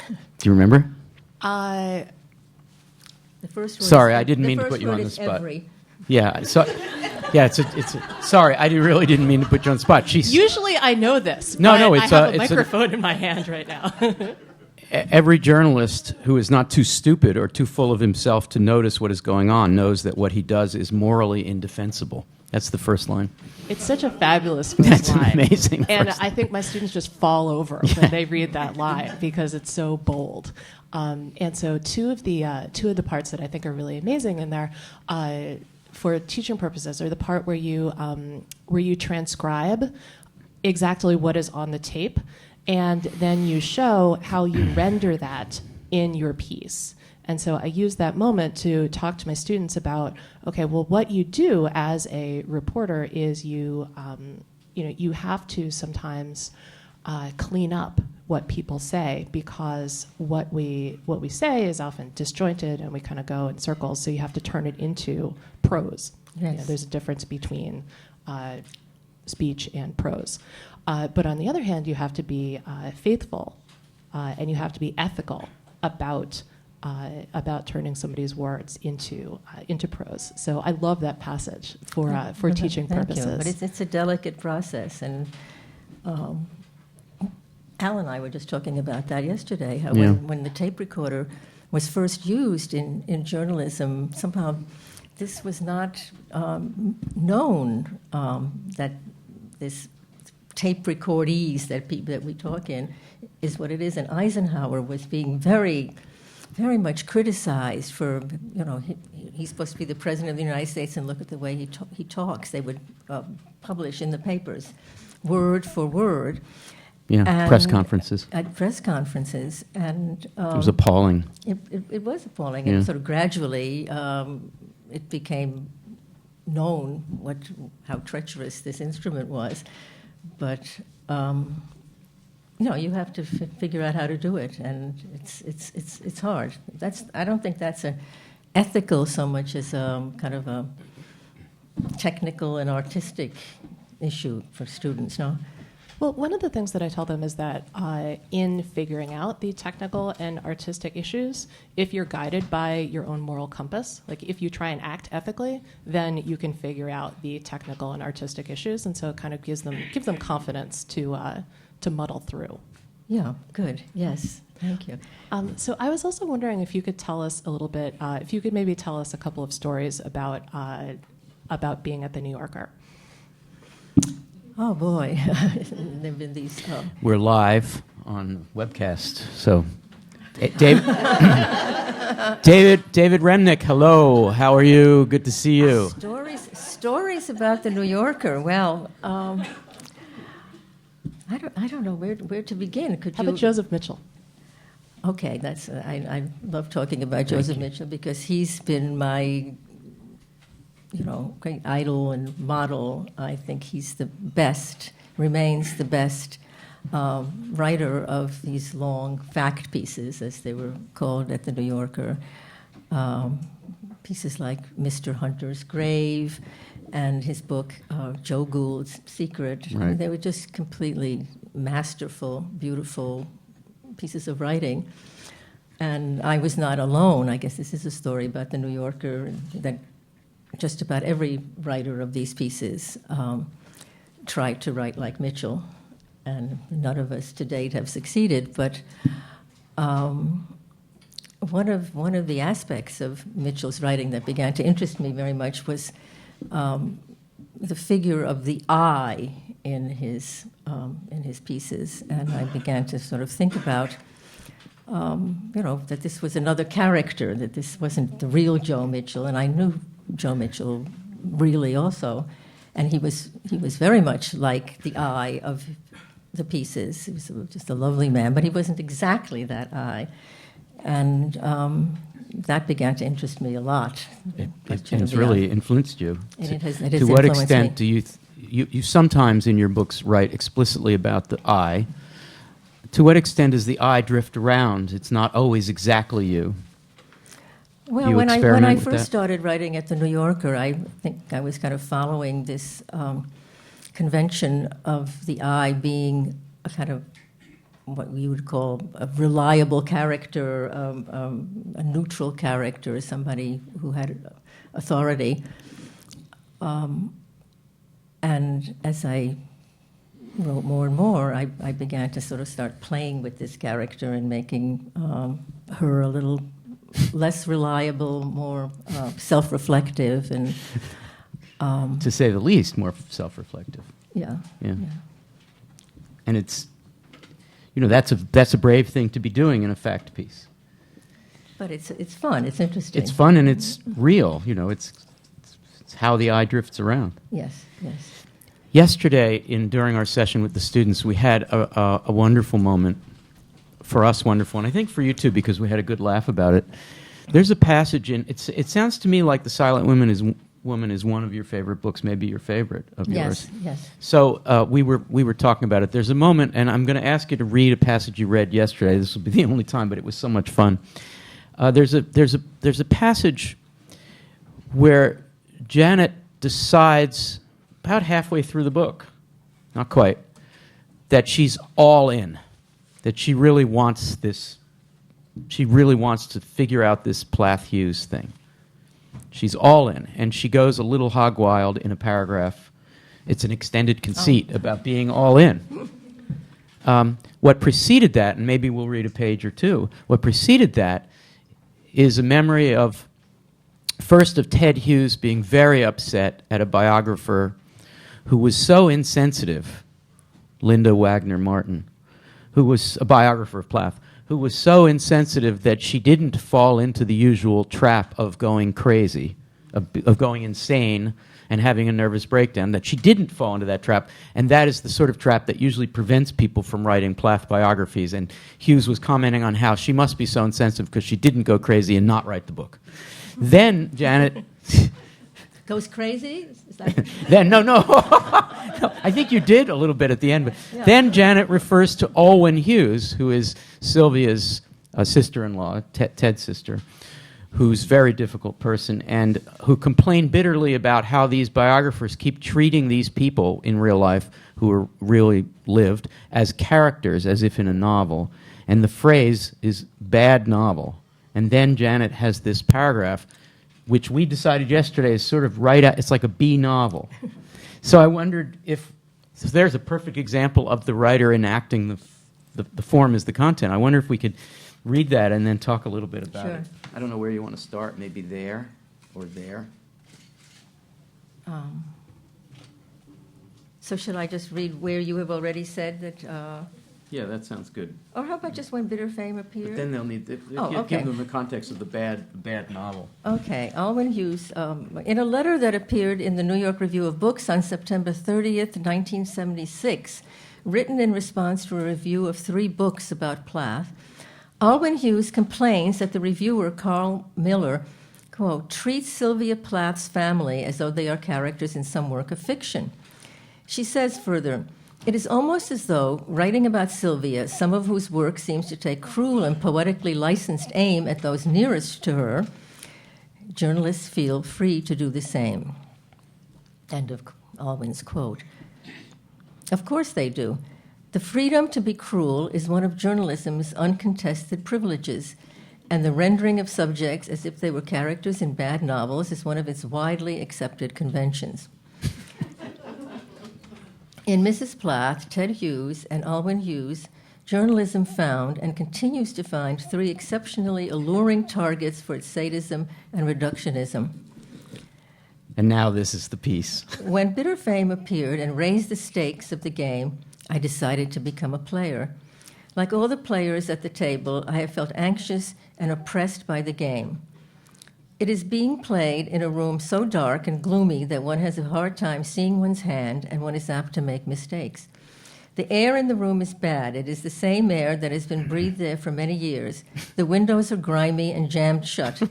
Do you remember? The first word Sorry, is, I didn't the mean to first put you word on the is spot. every. Yeah. So, yeah. Sorry, I really didn't mean to put you on the spot. Usually I know this. No, but no, I it's have a it's microphone in my hand right now. Every journalist who is not too stupid or too full of himself to notice what is going on knows that what he does is morally indefensible. That's the first line. It's such a fabulous first That's line. amazing. And first I think my students just fall over when they read that line because it's so bold. And so two of the parts that I think are really amazing in there, for teaching purposes, are the part where you transcribe exactly what is on the tape, and then you show how you render that in your piece. And so I use that moment to talk to my students about, okay, well, what you do as a reporter is you have to sometimes clean up what people say, because what we say is often disjointed and we kind of go in circles. So you have to turn it into prose. Yes. There's a difference between speech and prose. But on the other hand, you have to be faithful and you have to be ethical about turning somebody's words into prose. So I love that passage for teaching Thank purposes. you. But it's a delicate process, and Al and I were just talking about that yesterday. How Yeah. when the tape recorder was first used in journalism, somehow this was not known, that this tape recordees that we talk in is what it is. And Eisenhower was being very, very much criticized for, he's supposed to be the president of the United States, and look at the way he talks. They would publish in the papers, word for word. Yeah, And press conferences. At press conferences, and It was appalling. It was appalling, Yeah. and sort of gradually it became known how treacherous this instrument was. But you have to figure out how to do it, and it's hard. I don't think that's an ethical so much as kind of a technical and artistic issue for students, no? Well, one of the things that I tell them is that in figuring out the technical and artistic issues, if you're guided by your own moral compass, like if you try and act ethically, then you can figure out the technical and artistic issues, and so it kind of gives them confidence to muddle through. Yeah, good. Yes, thank you. So I was also wondering if you could tell us a little bit, if you could maybe tell us a couple of stories about being at the New Yorker. Oh boy, there've been these. We're live on webcast, so David, David Remnick, hello. How are you? Good to see you. Stories about the New Yorker. Well, I don't know where to begin. How about Joseph Mitchell? Okay, that's I love talking about Joseph Mitchell because he's been my great idol and model. I think he's the best, remains the best writer of these long fact pieces, as they were called at the New Yorker. Pieces like Mr. Hunter's Grave and his book, Joe Gould's Secret. Right. I mean, they were just completely masterful, beautiful pieces of writing. And I was not alone. I guess this is a story about the New Yorker that just about every writer of these pieces tried to write like Mitchell, and none of us to date have succeeded. But one of the aspects of Mitchell's writing that began to interest me very much was the figure of the I in his pieces, and I began to sort of think about. That this was another character, that this wasn't the real Joe Mitchell, and I knew Joe Mitchell really also, and he was very much like the I of the pieces. He was just a lovely man, but he wasn't exactly that I, and that began to interest me a lot. And it's really influenced you. And it has to what influenced extent me. do you sometimes in your books write explicitly about the I? To what extent does the I drift around? It's not always exactly you. Well, You when I experiment with first that? started writing at the New Yorker, I think I was kind of following this convention of the I being a kind of what we would call a reliable character, a neutral character, somebody who had authority. And as I wrote more and more, I began to sort of start playing with this character and making her a little less reliable, more self-reflective, and To say the least, more self-reflective. yeah. And it's, that's a brave thing to be doing in a fact piece. But it's fun. It's interesting. It's fun and it's real. It's how the eye drifts around. Yes. Yesterday, during our session with the students, we had a wonderful moment. For us, wonderful, and I think for you too, because we had a good laugh about it. There's a passage in it sounds to me like The Silent Woman is one of your favorite books, maybe your favorite of yours. Yes. So we were talking about it. There's a moment, and I'm going to ask you to read a passage you read yesterday. This will be the only time, but it was so much fun. There's a passage where Janet decides about halfway through the book, not quite, that she's all in. That she really wants this. She really wants to figure out this Plath Hughes thing. She's all in, and she goes a little hog wild in a paragraph. It's an extended conceit about being all in. What preceded that, and maybe we'll read a page or two. What preceded that is a memory of Ted Hughes being very upset at a biographer who was so insensitive, Linda Wagner Martin, who was a biographer of Plath, who was so insensitive that she didn't fall into the usual trap of going crazy, of going insane and having a nervous breakdown, that she didn't fall into that trap. And that is the sort of trap that usually prevents people from writing Plath biographies. And Hughes was commenting on how she must be so insensitive because she didn't go crazy and not write the book. Then Janet... Goes crazy? Is that... Then, no. No, I think you did a little bit at the end. But Yeah. Then Janet refers to Olwen Hughes, who is Sylvia's sister-in-law, Ted's sister, who's a very difficult person and who complained bitterly about how these biographers keep treating these people in real life who are really lived as characters, as if in a novel. And the phrase is bad novel. And then Janet has this paragraph, which we decided yesterday is sort of right at, it's like a B novel. So I wondered if, so there's a perfect example of the writer enacting the form as the content. I wonder if we could read that and then talk a little bit about Sure. it. I don't know where you want to start, maybe there or there. So should I just read where you have already said that, Yeah, that sounds good. or how about just when Bitter Fame appeared? But then they'll need, Oh, okay. give them the context of the bad novel. Okay, Alwyn Hughes, in a letter that appeared in the New York Review of Books on September 30th, 1976, written in response to a review of 3 books about Plath, Alwyn Hughes complains that the reviewer, Carl Miller, quote, treats Sylvia Plath's family as though they are characters in some work of fiction. She says further, it is almost as though, writing about Sylvia, some of whose work seems to take cruel and poetically licensed aim at those nearest to her, journalists feel free to do the same. End of Alwyn's quote. Of course they do. The freedom to be cruel is one of journalism's uncontested privileges, and the rendering of subjects as if they were characters in bad novels is one of its widely accepted conventions. In Mrs. Plath, Ted Hughes, and Alwyn Hughes, journalism found and continues to find 3 exceptionally alluring targets for its sadism and reductionism. And now this is the piece. When Bitter Fame appeared and raised the stakes of the game, I decided to become a player. Like all the players at the table, I have felt anxious and oppressed by the game. It is being played in a room so dark and gloomy that one has a hard time seeing one's hand and one is apt to make mistakes. The air in the room is bad. It is the same air that has been breathed there for many years. The windows are grimy and jammed shut.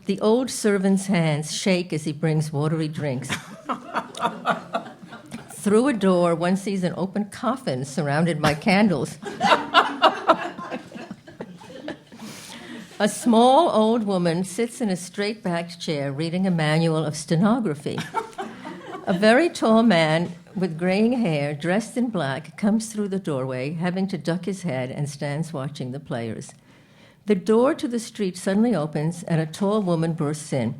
The old servant's hands shake as he brings watery drinks. Through a door, one sees an open coffin surrounded by candles. A small old woman sits in a straight-backed chair reading a manual of stenography. A very tall man with graying hair, dressed in black, comes through the doorway, having to duck his head, and stands watching the players. The door to the street suddenly opens, and a tall woman bursts in.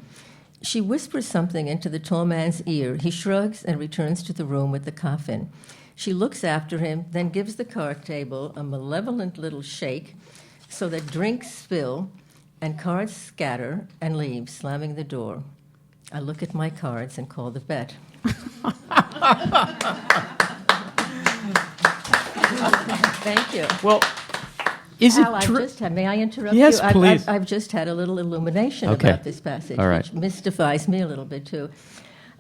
She whispers something into the tall man's ear. He shrugs and returns to the room with the coffin. She looks after him, then gives the card table a malevolent little shake so that drinks spill and cards scatter and leave, slamming the door. I look at my cards and call the bet. Thank you. Well, is Al, it I've true? just had, may I interrupt Yes, you? please. I've just had a little illumination Okay. about this passage, All right. which mystifies me a little bit, too.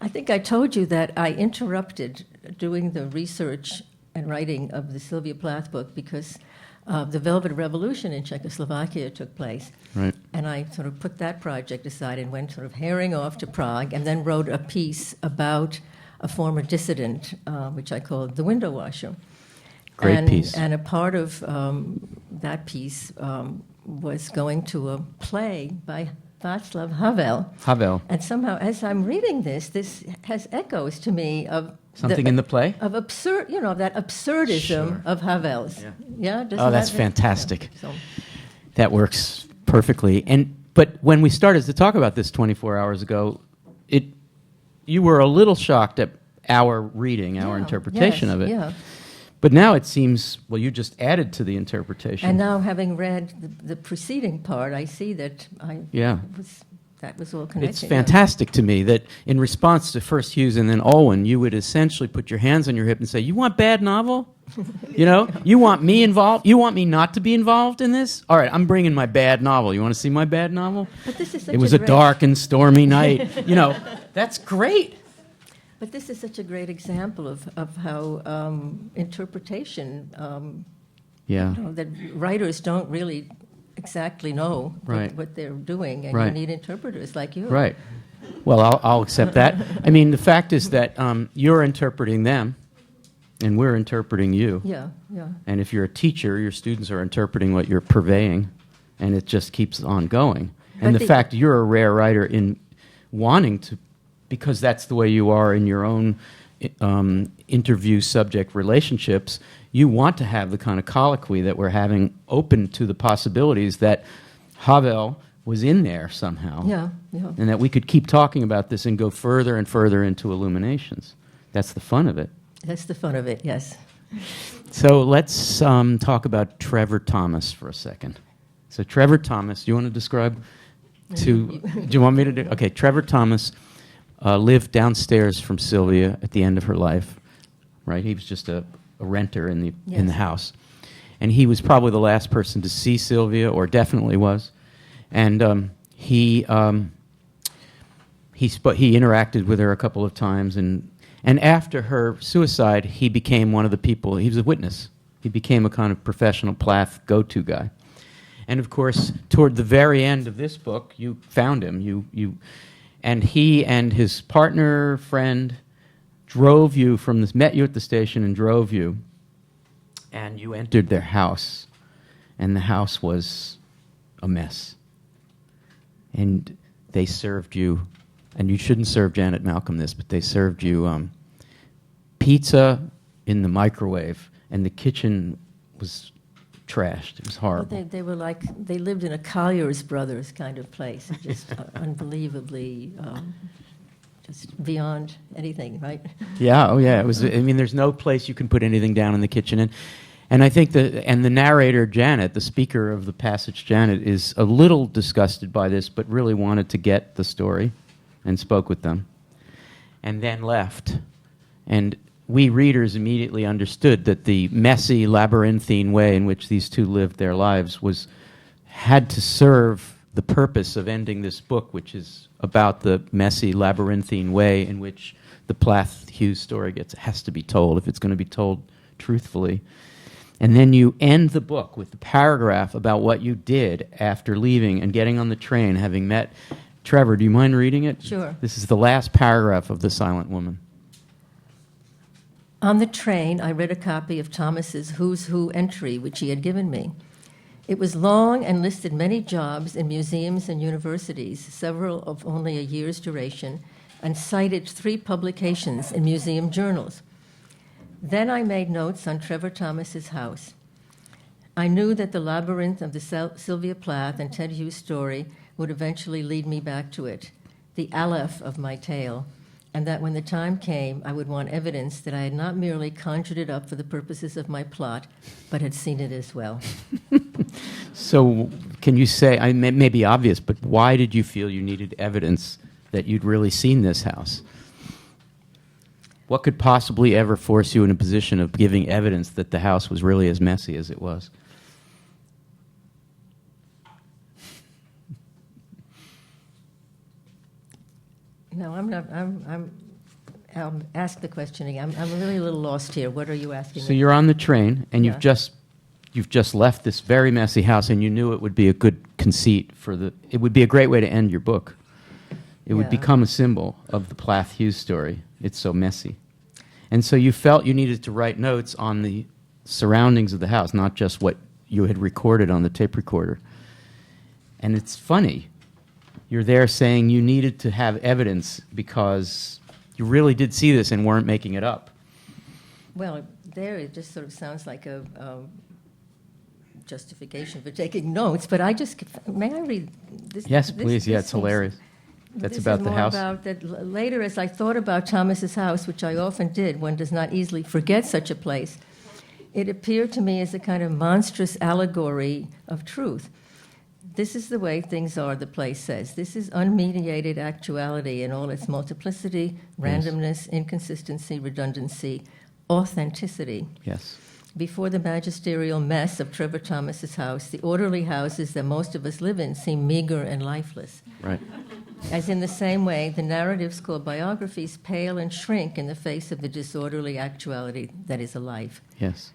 I think I told you that I interrupted doing the research and writing of the Sylvia Plath book because the Velvet Revolution in Czechoslovakia took place. Right. And I sort of put that project aside and went sort of herring off to Prague and then wrote a piece about a former dissident, which I called The Window Washer. Great piece. And a part of that piece was going to a play by Václav Havel. Havel. And somehow, as I'm reading this has echoes to me of Something in the play? of absurd, that absurdism Sure. of Havel's. Yeah. Yeah. Doesn't Oh, that's that- fantastic. So, That works perfectly. But when we started to talk about this 24 hours ago, you were a little shocked at our reading, our yeah, interpretation yes, of it. Yeah. But now it seems, well, you just added to the interpretation. And now, having read the preceding part, I see that that was all connected. It's fantastic to me that in response to first Hughes and then Alwyn, you would essentially put your hands on your hip and say, you want bad novel? You want me involved? You want me not to be involved in this? All right, I'm bringing my bad novel. You want to see my bad novel? But this is such It was a great, dark and stormy night. That's great. But this is such a great example of how interpretation, Yeah. that writers don't really exactly know Right. what they're doing, and Right. you need interpreters like you. Right. Well, I'll accept that. I mean, the fact is that you're interpreting them, and we're interpreting you. Yeah, yeah. And if you're a teacher, your students are interpreting what you're purveying, and it just keeps on going. And But the fact you're a rare writer in wanting to, because that's the way you are in your own interview subject relationships, you want to have the kind of colloquy that we're having open to the possibilities that Havel was in there somehow. Yeah. And that we could keep talking about this and go further and further into illuminations. That's the fun of it. That's the fun of it, yes. So let's talk about Trevor Thomas for a second. So Trevor Thomas, do you want to describe do you want me to do? Okay, Trevor Thomas lived downstairs from Sylvia at the end of her life, right? He was just a renter in the Yes. house. And he was probably the last person to see Sylvia, or definitely was. And he interacted with her a couple of times, and after her suicide, he became one of the people. He was a witness. He became a kind of professional Plath go-to guy. And of course, toward the very end of this book, you found him. And he and his partner, friend, met you at the station and drove you. And you entered their house, and the house was a mess. And they served you, and you shouldn't serve Janet Malcolm this, but they served you pizza in the microwave, and the kitchen was trashed. It was horrible. Well, they were like, they lived in a Collier's Brothers kind of place, just unbelievably, just beyond anything, right? Yeah, oh yeah. It was. I mean, there's no place you can put anything down in the kitchen, and I think the narrator Janet, the speaker of the passage Janet, is a little disgusted by this, but really wanted to get the story, and spoke with them, and then left, and we readers immediately understood that the messy, labyrinthine way in which these two lived their lives had to serve the purpose of ending this book, which is about the messy, labyrinthine way in which the Plath Hughes story has to be told, if it's going to be told truthfully. And then you end the book with the paragraph about what you did after leaving and getting on the train, having met Trevor. Do you mind reading it? Sure. This is the last paragraph of The Silent Woman. On the train, I read a copy of Thomas's Who's Who entry, which he had given me. It was long and listed many jobs in museums and universities, several of only a year's duration, and cited 3 publications in museum journals. Then I made notes on Trevor Thomas's house. I knew that the labyrinth of the Sylvia Plath and Ted Hughes story would eventually lead me back to it, the aleph of my tale, and that when the time came, I would want evidence that I had not merely conjured it up for the purposes of my plot, but had seen it as well. So can you say, it may be obvious, but why did you feel you needed evidence that you'd really seen this house? What could possibly ever force you in a position of giving evidence that the house was really as messy as it was? No, I'm not. I'll ask the question again. I'm really a little lost here. What are you asking So me? you're on the train, and Yeah. you've just left this very messy house, and you knew it would be a good conceit it would be a great way to end your book. It would Yeah. become a symbol of the Plath Hughes story. It's so messy. And so you felt you needed to write notes on the surroundings of the house, not just what you had recorded on the tape recorder. And it's funny. You're there saying you needed to have evidence because you really did see this and weren't making it up. Well, there it just sort of sounds like a justification for taking notes. But may I read this? Yes, this- please. Yeah, this it's seems- hilarious. That's This about is the more house. About that later, as I thought about Thomas's house, which I often did, one does not easily forget such a place. It appeared to me as a kind of monstrous allegory of truth. This is the way things are, the place says. This is unmediated actuality in all its multiplicity, randomness, inconsistency, redundancy, authenticity. Yes. Before the magisterial mess of Trevor Thomas's house, the orderly houses that most of us live in seem meager and lifeless. Right. As in the same way, the narratives called biographies pale and shrink in the face of the disorderly actuality that is a life. Yes.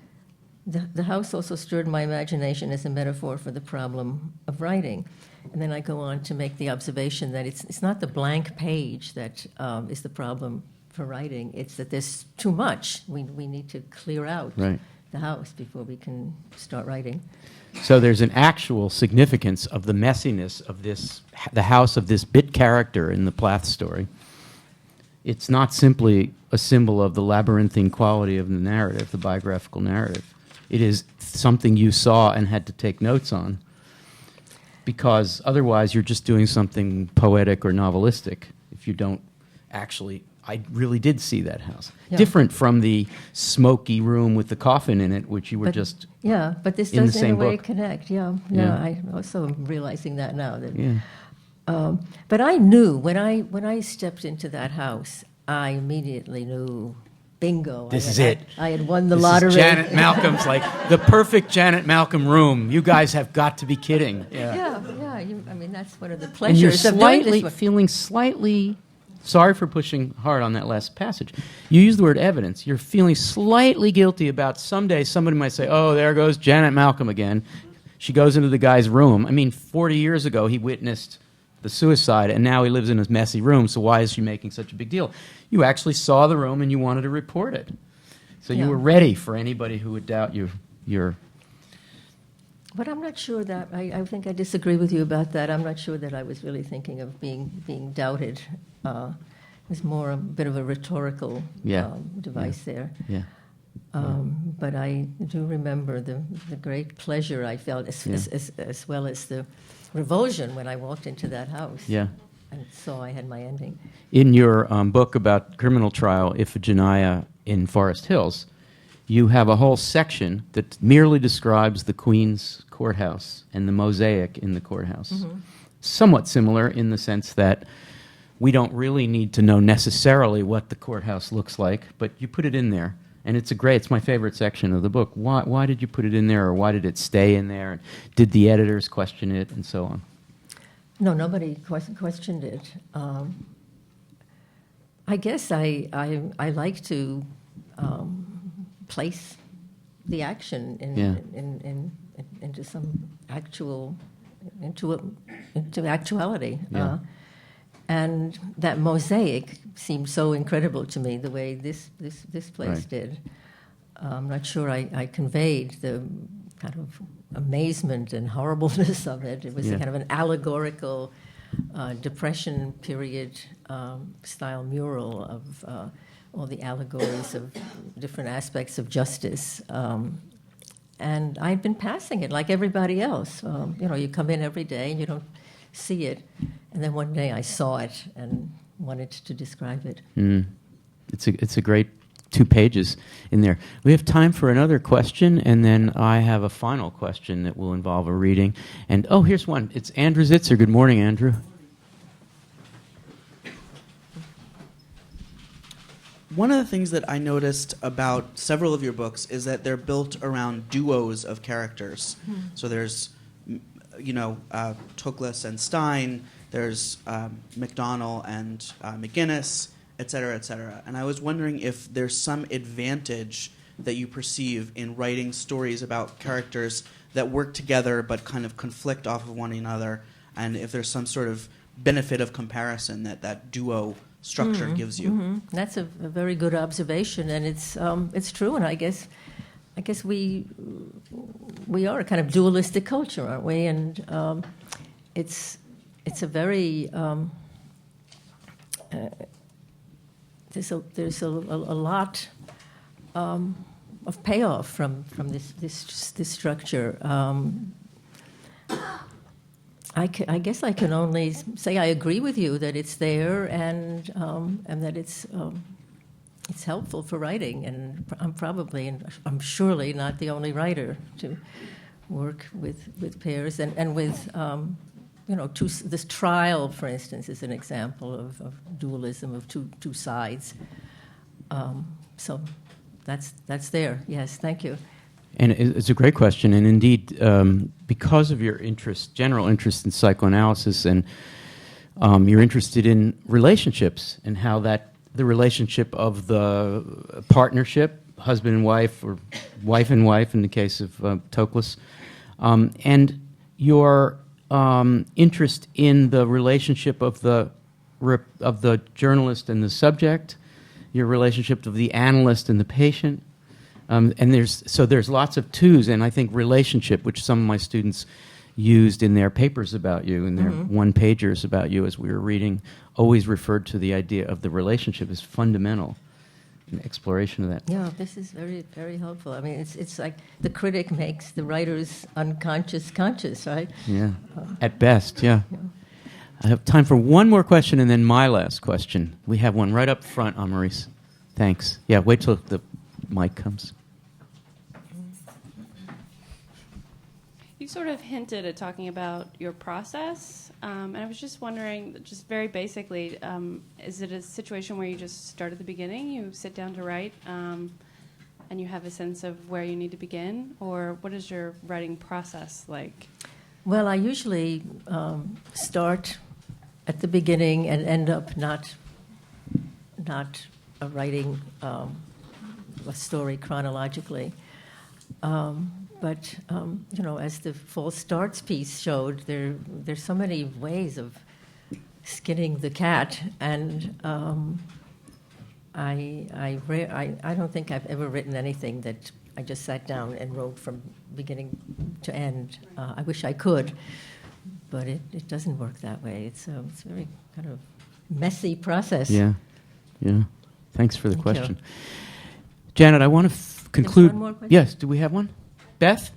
The house also stirred my imagination as a metaphor for the problem of writing. And then I go on to make the observation that it's not the blank page that is the problem for writing. It's that there's too much we need to clear out. Right. the house before we can start writing. So there's an actual significance of the messiness of the house of this bit character in the Plath story. It's not simply a symbol of the labyrinthine quality of the narrative, the biographical narrative. It is something you saw and had to take notes on, because otherwise you're just doing something poetic or novelistic if you don't actually. I really did see that house. Yeah. Different from the smoky room with the coffin in it, which you were But- just Yeah, but this in the does in a same way book. connect. Yeah, Yeah. I also am realizing that now. That, Yeah. but I knew when I stepped into that house, I immediately knew, bingo. This I is had- it. I had won the This lottery. is Janet Malcolm's, like, the perfect Janet Malcolm room. You guys have got to be kidding. Yeah. I mean, that's one of the And you're pleasures of doing this one. feeling slightly, sorry for pushing hard on that last passage. You use the word evidence. You're feeling slightly guilty about someday somebody might say, oh, there goes Janet Malcolm again. She goes into the guy's room. I mean, 40 years ago he witnessed the suicide, and now he lives in his messy room, so why is she making such a big deal? You actually saw the room and you wanted to report it. So you Yeah. were ready for anybody who would doubt your But I'm not sure that, I think I disagree with you about that. I'm not sure that I was really thinking of being doubted. It was more a bit of a rhetorical Yeah. device there. yeah. But I do remember the great pleasure I felt, as well as the revulsion when I walked into that house Yeah. and saw I had my ending. In your book about criminal trial, Iphigenia in Forest Hills, you have a whole section that merely describes the Queen's courthouse and the mosaic in the courthouse. Mm-hmm. Somewhat similar in the sense that we don't really need to know necessarily what the courthouse looks like, but you put it in there. And it's my favorite section of the book. Why did you put it in there, or why did it stay in there? Did the editors question it, and so on? No, nobody questioned it. I guess I like to place the action into some into actuality. Yeah. And that mosaic seemed so incredible to me, the way this place Right. did. I'm not sure I conveyed the kind of amazement and horribleness of it. It was a Yeah. kind of an allegorical Depression period style mural of all the allegories of different aspects of justice. And I'd been passing it like everybody else. You come in every day and you don't see it. And then one day I saw it and wanted to describe it. It's a great 2 pages in there. We have time for another question, and then I have a final question that will involve a reading. And, here's one. It's Andrew Zitzer. Good morning, Andrew. One of the things that I noticed about several of your books is that they're built around duos of characters. So there's, Toklas and Stein, there's McDonnell and McGinnis, et cetera, et cetera. And I was wondering if there's some advantage that you perceive in writing stories about characters that work together but kind of conflict off of one another, and if there's some sort of benefit of comparison that duo structure gives you. That's a very good observation, and it's true. And I guess we are a kind of dualistic culture, aren't we? And it's a very there's a lot of payoff from this structure. I guess I can only say I agree with you that it's there and that it's helpful for writing. And I'm surely not the only writer to work with pairs and with this trial, for instance, is an example of dualism of two sides. So that's there. Yes, thank you. And it's a great question, and indeed, because of your general interest in psychoanalysis, and you're interested in relationships and how the relationship of the partnership, husband and wife, or wife and wife in the case of Toklas, and your interest in the relationship of the journalist and the subject, your relationship of the analyst and the patient. And there's lots of twos, and I think relationship, which some of my students used in their papers about you, in their one-pagers about you as we were reading, always referred to the idea of the relationship as fundamental in exploration of that. Yeah, this is very, very helpful. I mean, it's like the critic makes the writer's unconscious conscious, right? Yeah, at best, yeah. I have time for one more question and then my last question. We have one right up front, Maurice. Thanks. Yeah, wait till the mic comes. You sort of hinted at talking about your process, and I was just wondering, just very basically, is it a situation where you just start at the beginning, you sit down to write, and you have a sense of where you need to begin, or what is your writing process like? Well, I usually start at the beginning and end up not writing a story chronologically. But as the false starts piece showed, there's so many ways of skinning the cat, and I don't think I've ever written anything that I just sat down and wrote from beginning to end. I wish I could, but it doesn't work that way. It's a very kind of messy process. Yeah. Thanks for the Thank question. you. Janet, I want to conclude. one more question? Yes, do we have one? Beth?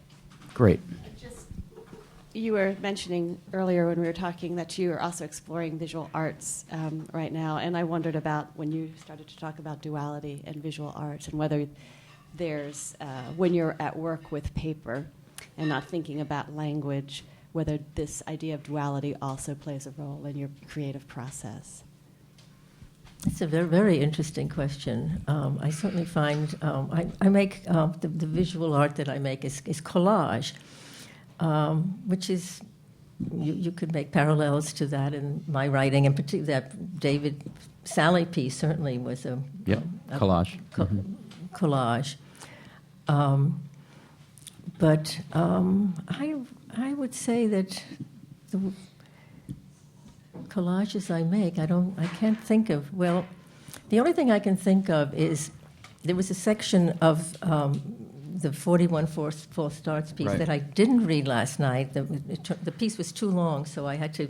Great. You were mentioning earlier when we were talking that you are also exploring visual arts right now, and I wondered about when you started to talk about duality and visual arts and whether there's, when you're at work with paper and not thinking about language, whether this idea of duality also plays a role in your creative process. It's a very, very interesting question. I certainly find I make the visual art that I make is collage, which is you could make parallels to that in my writing, and particularly that David Sally piece certainly was a collage. Collage. But I would say that the collages I make, I can't think of, well, the only thing I can think of is there was a section of the 41 false starts piece Right. that I didn't read last night. The piece was too long, so I had to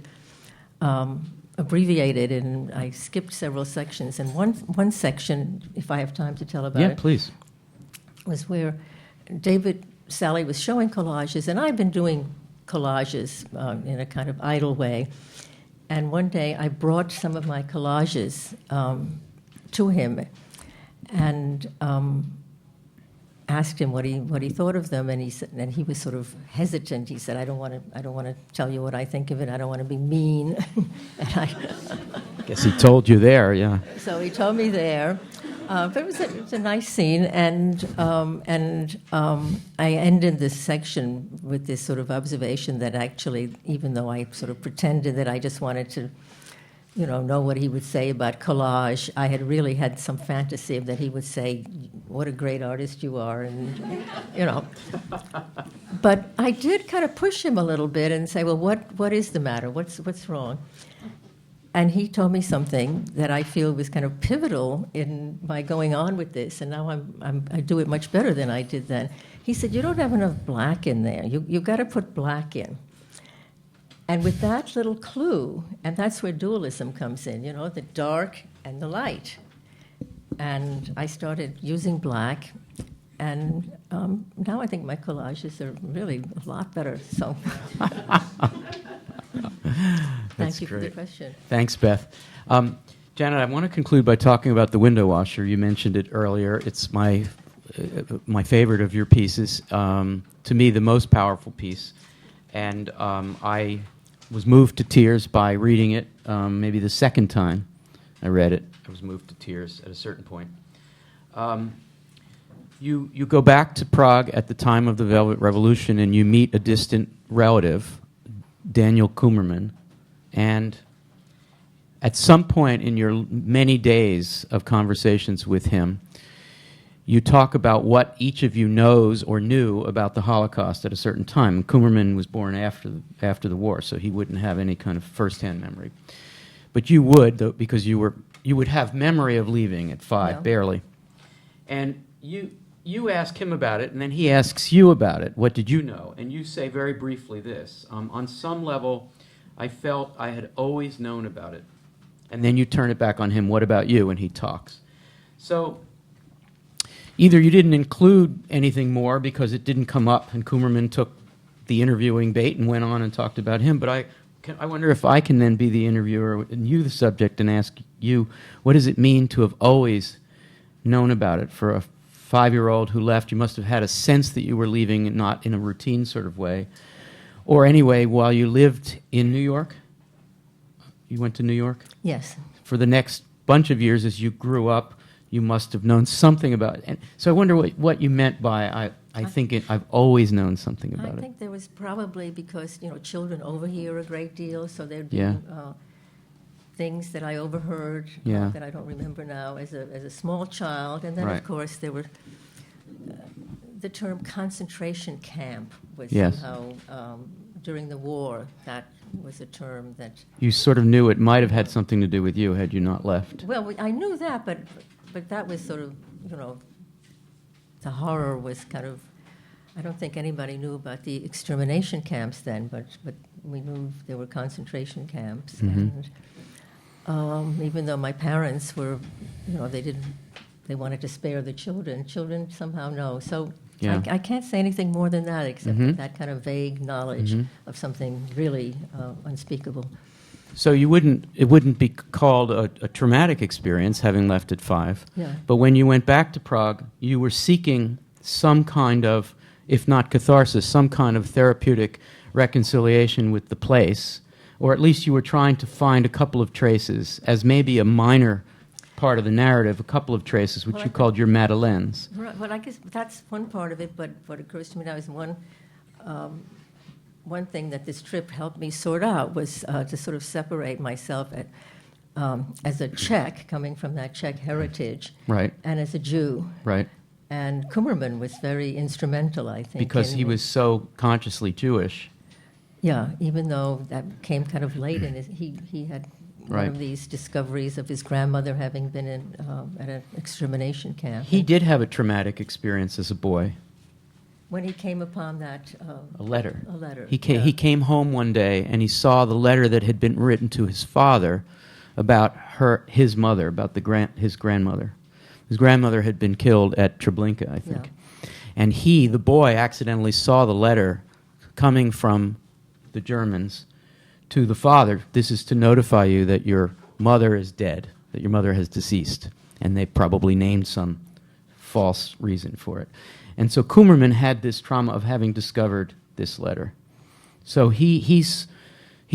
abbreviate it, and I skipped several sections. And one section, if I have time to tell about Yeah, it, please. was where David Sally was showing collages, and I've been doing collages in a kind of idle way. And one day I brought some of my collages to him and asked him what he thought of them, and he was sort of hesitant. He said, "I don't want to tell you what I think of it. I don't want to be mean." And Guess he told you there, yeah. so he told me there. But it was a nice scene, and I ended this section with this sort of observation that actually, even though I sort of pretended that I just wanted to, know what he would say about collage, I had really had some fantasy that he would say, "What a great artist you are," and But I did kind of push him a little bit and say, "Well, what is the matter? What's wrong?" And he told me something that I feel was kind of pivotal in my going on with this, and now I do it much better than I did then. He said, "You don't have enough black in there. You've got to put black in." And with that little clue, and that's where dualism comes in, the dark and the light. And I started using black, and now I think my collages are really a lot better. So. Thank you for the question. Thanks, Beth. Janet, I want to conclude by talking about the window washer. You mentioned it earlier. It's my favorite of your pieces. To me, the most powerful piece. And I was moved to tears by reading it. Maybe the second time I read it, I was moved to tears at a certain point. You go back to Prague at the time of the Velvet Revolution, and you meet a distant relative, Daniel Kummerman, and at some point in your many days of conversations with him, you talk about what each of you knows or knew about the Holocaust at a certain time. Kummerman was born after the war, so he wouldn't have any kind of first-hand memory. But you would, though, because you would have memory of leaving at 5, Yeah. barely. And you ask him about it, and then he asks you about it. What did you know? And you say very briefly this. On some level, I felt I had always known about it. And then you turn it back on him. What about you? And he talks. So either you didn't include anything more because it didn't come up, and Coomerman took the interviewing bait and went on and talked about him. But I wonder if I can then be the interviewer and you the subject and ask you, what does it mean to have always known about it? For a 5-year-old who left, you must have had a sense that you were leaving, and not in a routine sort of way. Or anyway, while you lived in New York, you went to New York? Yes. For the next bunch of years as you grew up, you must have known something about it. And so I wonder what you meant by, I've always known something about I it. think there was probably because, children overhear a great deal, so there'd be Yeah. things that I overheard Yeah. that I don't remember now as a small child. And then, Right. of course, there were the term concentration camp was Yes. somehow, during the war, that was a term that, You sort of knew it might have had something to do with you had you not left. well, I knew that, but that was sort of, the horror was kind of, I don't think anybody knew about the extermination camps then, but we knew there were concentration camps. Mhm. And even though my parents were, they wanted to spare the children. Children somehow know. So Yeah. I can't say anything more than that, except Mhm. that kind of vague knowledge Mhm. of something really unspeakable. So it wouldn't be called a traumatic experience, having left at 5. Yeah. But when you went back to Prague, you were seeking some kind of, if not catharsis, some kind of therapeutic reconciliation with the place, or at least you were trying to find a couple of traces, as maybe a minor part of the narrative, a couple of traces, which Well, you called your Madeleines. Right, well, I guess that's one part of it, but what occurs to me now is one thing that this trip helped me sort out was to sort of separate myself as a Czech, coming from that Czech heritage, Right. and as a Jew. Right. And Coomerman was very instrumental, I think. Because he was so consciously Jewish. Yeah, even though that came kind of late in his, he had one Right. of these discoveries of his grandmother having been at an extermination camp. He did have a traumatic experience as a boy. When he came upon that A letter. A letter. He came, yeah. he came home one day and he saw the letter that had been written to his father about his mother, about his grandmother. His grandmother had been killed at Treblinka, I think. Yeah. And he, the boy, accidentally saw the letter coming from the Germans to the father. This is to notify you that your mother is dead, that your mother has deceased. And they probably named some false reason for it. And so Coomerman had this trauma of having discovered this letter. So he's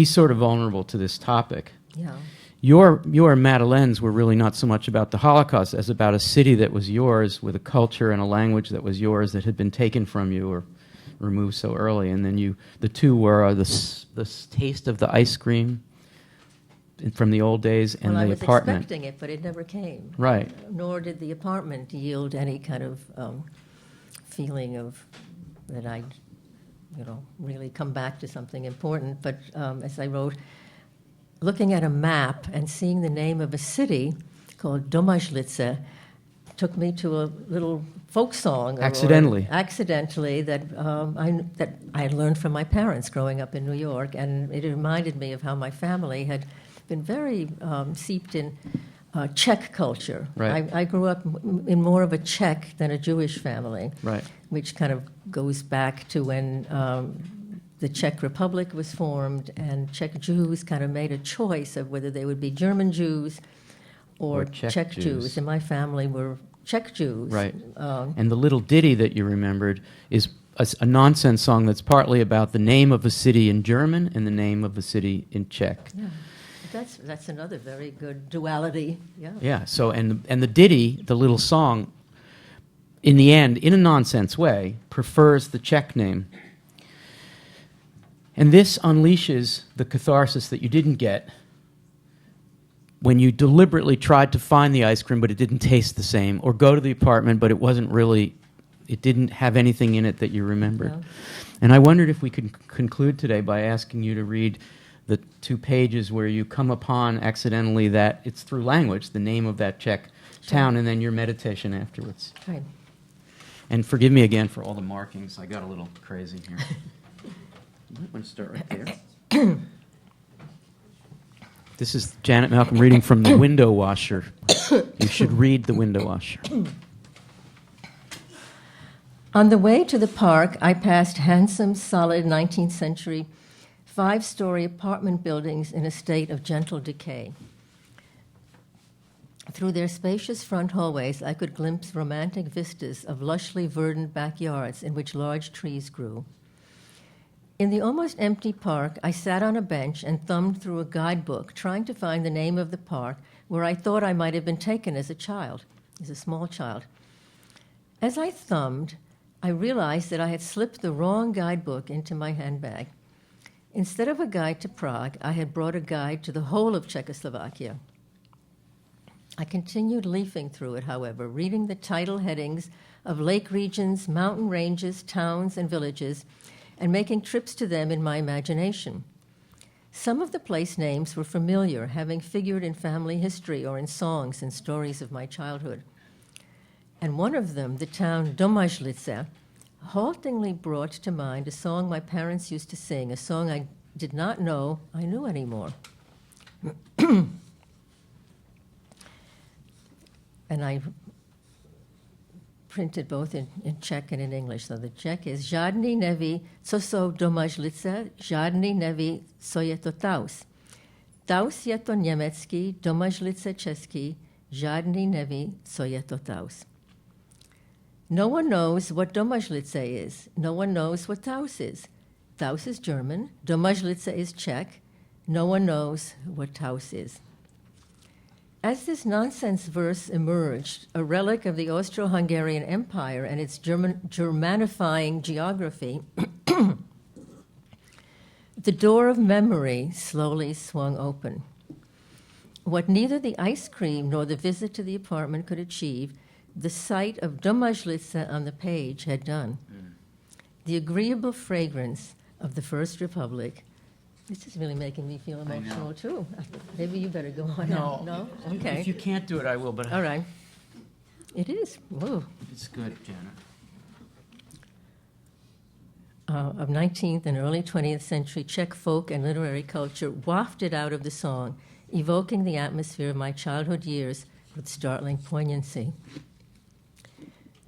sort of vulnerable to this topic. Yeah. Your Madeleines were really not so much about the Holocaust as about a city that was yours, with a culture and a language that was yours, that had been taken from you or removed so early. And then the two were the taste of the ice cream from the old days and well, the I was apartment. expecting it, but it never came. Right. Nor did the apartment yield any kind of feeling of that I'd, really come back to something important. But as I wrote, looking at a map and seeing the name of a city called Domažlice took me to a little folk song. Accidentally. Accidentally, that I learned from my parents growing up in New York, and it reminded me of how my family had been very seeped in Czech culture. Right. I grew up in more of a Czech than a Jewish family, Right. which kind of goes back to when the Czech Republic was formed, and Czech Jews kind of made a choice of whether they would be German Jews or Czech Jews. And my family were Czech Jews. Right. And the little ditty that you remembered is a nonsense song that's partly about the name of a city in German and the name of a city in Czech. Yeah. That's another very good duality. Yeah. Yeah. So and the ditty, the little song, in the end, in a nonsense way, prefers the Czech name. And this unleashes the catharsis that you didn't get when you deliberately tried to find the ice cream, but it didn't taste the same, or go to the apartment, but it didn't have anything in it that you remembered. No. And I wondered if we could conclude today by asking you to read the 2 pages where you come upon accidentally that it's through language, the name of that Czech town, and then your meditation afterwards. Right. And forgive me again for all the markings. I got a little crazy here. You might want to start right there. This is Janet Malcolm reading from The Window Washer. You should read The Window Washer. On the way to the park, I passed handsome, solid 19th century 5-story apartment buildings in a state of gentle decay. Through their spacious front hallways, I could glimpse romantic vistas of lushly verdant backyards in which large trees grew. In the almost empty park, I sat on a bench and thumbed through a guidebook, trying to find the name of the park where I thought I might have been taken as a small child. As I thumbed, I realized that I had slipped the wrong guidebook into my handbag. Instead of a guide to Prague, I had brought a guide to the whole of Czechoslovakia. I continued leafing through it, however, reading the title headings of lake regions, mountain ranges, towns, and villages, and making trips to them in my imagination. Some of the place names were familiar, having figured in family history or in songs and stories of my childhood. And one of them, the town Domažlice, haltingly brought to mind a song my parents used to sing, a song I did not know I knew anymore. And I printed both in Czech and in English. So the Czech is Žádný neví, co jsou Domažlice, žádný neví, co je to Taus. Taus je to německý, Domažlice český, žádný neví, co je to Taus. No one knows what Domažlice is. No one knows what Taus is. Taus is German. Domažlice is Czech. No one knows what Taus is. As this nonsense verse emerged, a relic of the Austro-Hungarian Empire and its Germanifying geography, the door of memory slowly swung open. What neither the ice cream nor the visit to the apartment could achieve, the sight of Domažlice on the page had done. The agreeable fragrance of the First Republic. This is really making me feel emotional, too. Maybe you better go on now. No? Okay. If you can't do it, I will, but... All right. It is. Whoa. It's good, Janet. Of 19th and early 20th century Czech folk and literary culture wafted out of the song, evoking the atmosphere of my childhood years with startling poignancy.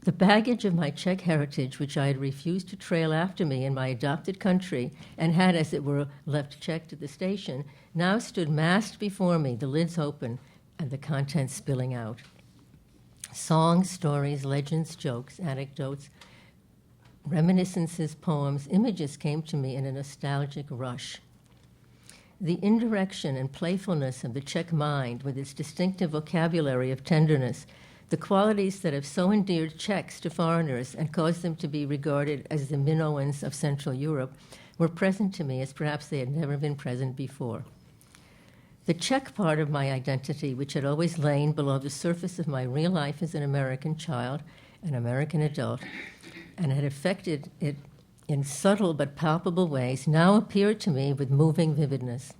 The baggage of my Czech heritage, which I had refused to trail after me in my adopted country and had, as it were, left checked at the station, now stood massed before me, the lids open and the contents spilling out. Songs, stories, legends, jokes, anecdotes, reminiscences, poems, images came to me in a nostalgic rush. The indirection and playfulness of the Czech mind, with its distinctive vocabulary of tenderness, the qualities that have so endeared Czechs to foreigners and caused them to be regarded as the Minoans of Central Europe, were present to me as perhaps they had never been present before. The Czech part of my identity, which had always lain below the surface of my real life as an American child, an American adult, and had affected it in subtle but palpable ways, now appeared to me with moving vividness.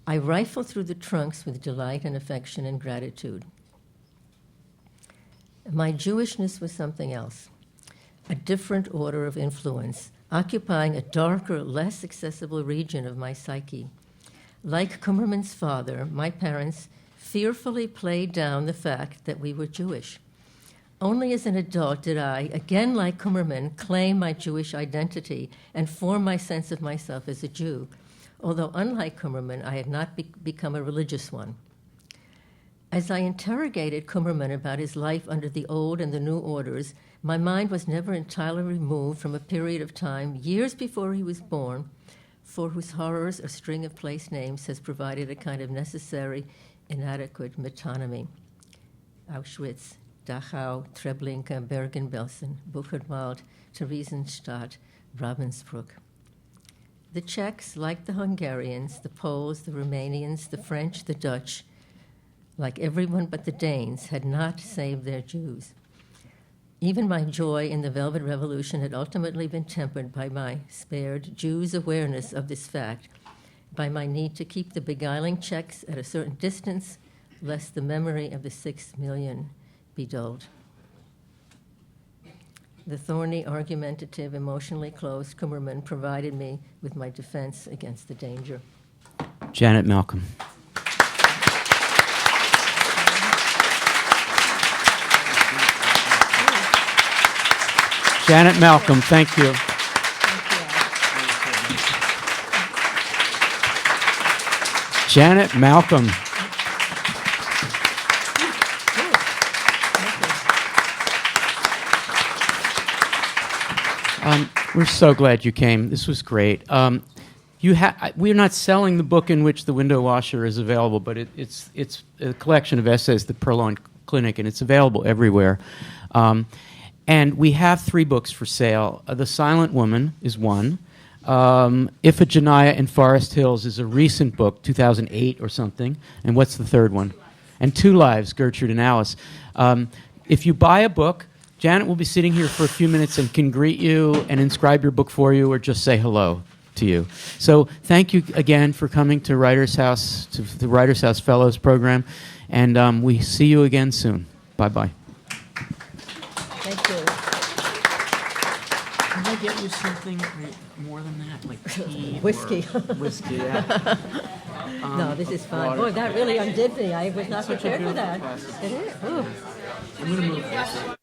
I rifled through the trunks with delight and affection and gratitude. My Jewishness was something else, a different order of influence, occupying a darker, less accessible region of my psyche. Like Kummerman's father, my parents fearfully played down the fact that we were Jewish. Only as an adult did I, again like Kummerman, claim my Jewish identity and form my sense of myself as a Jew, although unlike Kummerman, I had not become a religious one. As I interrogated Kummerman about his life under the old and the new orders, my mind was never entirely removed from a period of time, years before he was born, for whose horrors a string of place names has provided a kind of necessary, inadequate metonymy. Auschwitz, Dachau, Treblinka, Bergen-Belsen, Buchenwald, Theresienstadt, Ravensbrück. The Czechs, like the Hungarians, the Poles, the Romanians, the French, the Dutch, like everyone but the Danes, had not saved their Jews. Even my joy in the Velvet Revolution had ultimately been tempered by my spared Jews' awareness of this fact, by my need to keep the beguiling Czechs at a certain distance, lest the memory of the 6 million be dulled. The thorny, argumentative, emotionally closed Cumberman provided me with my defense against the danger. Janet Malcolm. Janet Malcolm, thank you. Janet Malcolm. We're so glad you came. This was great. We're not selling the book in which the window washer is available, but it's a collection of essays, the Purloin Clinic, and it's available everywhere. And we have 3 books for sale. The Silent Woman is one. Iphigenia in Forest Hills is a recent book, 2008 or something. And what's the third one? And Two Lives, Gertrude and Alice. If you buy a book, Janet will be sitting here for a few minutes and can greet you and inscribe your book for you or just say hello to you. So thank you again for coming to Writers House, to the Writers House Fellows program. And we see you again soon. Bye-bye. Thank you. Can I get you something more than that, like tea? Whiskey. Whiskey, yeah. No, this is fun. water. Boy, that really undid me. I was not Such a prepared for that. beautiful class. It is. Ooh. I'm going to move this.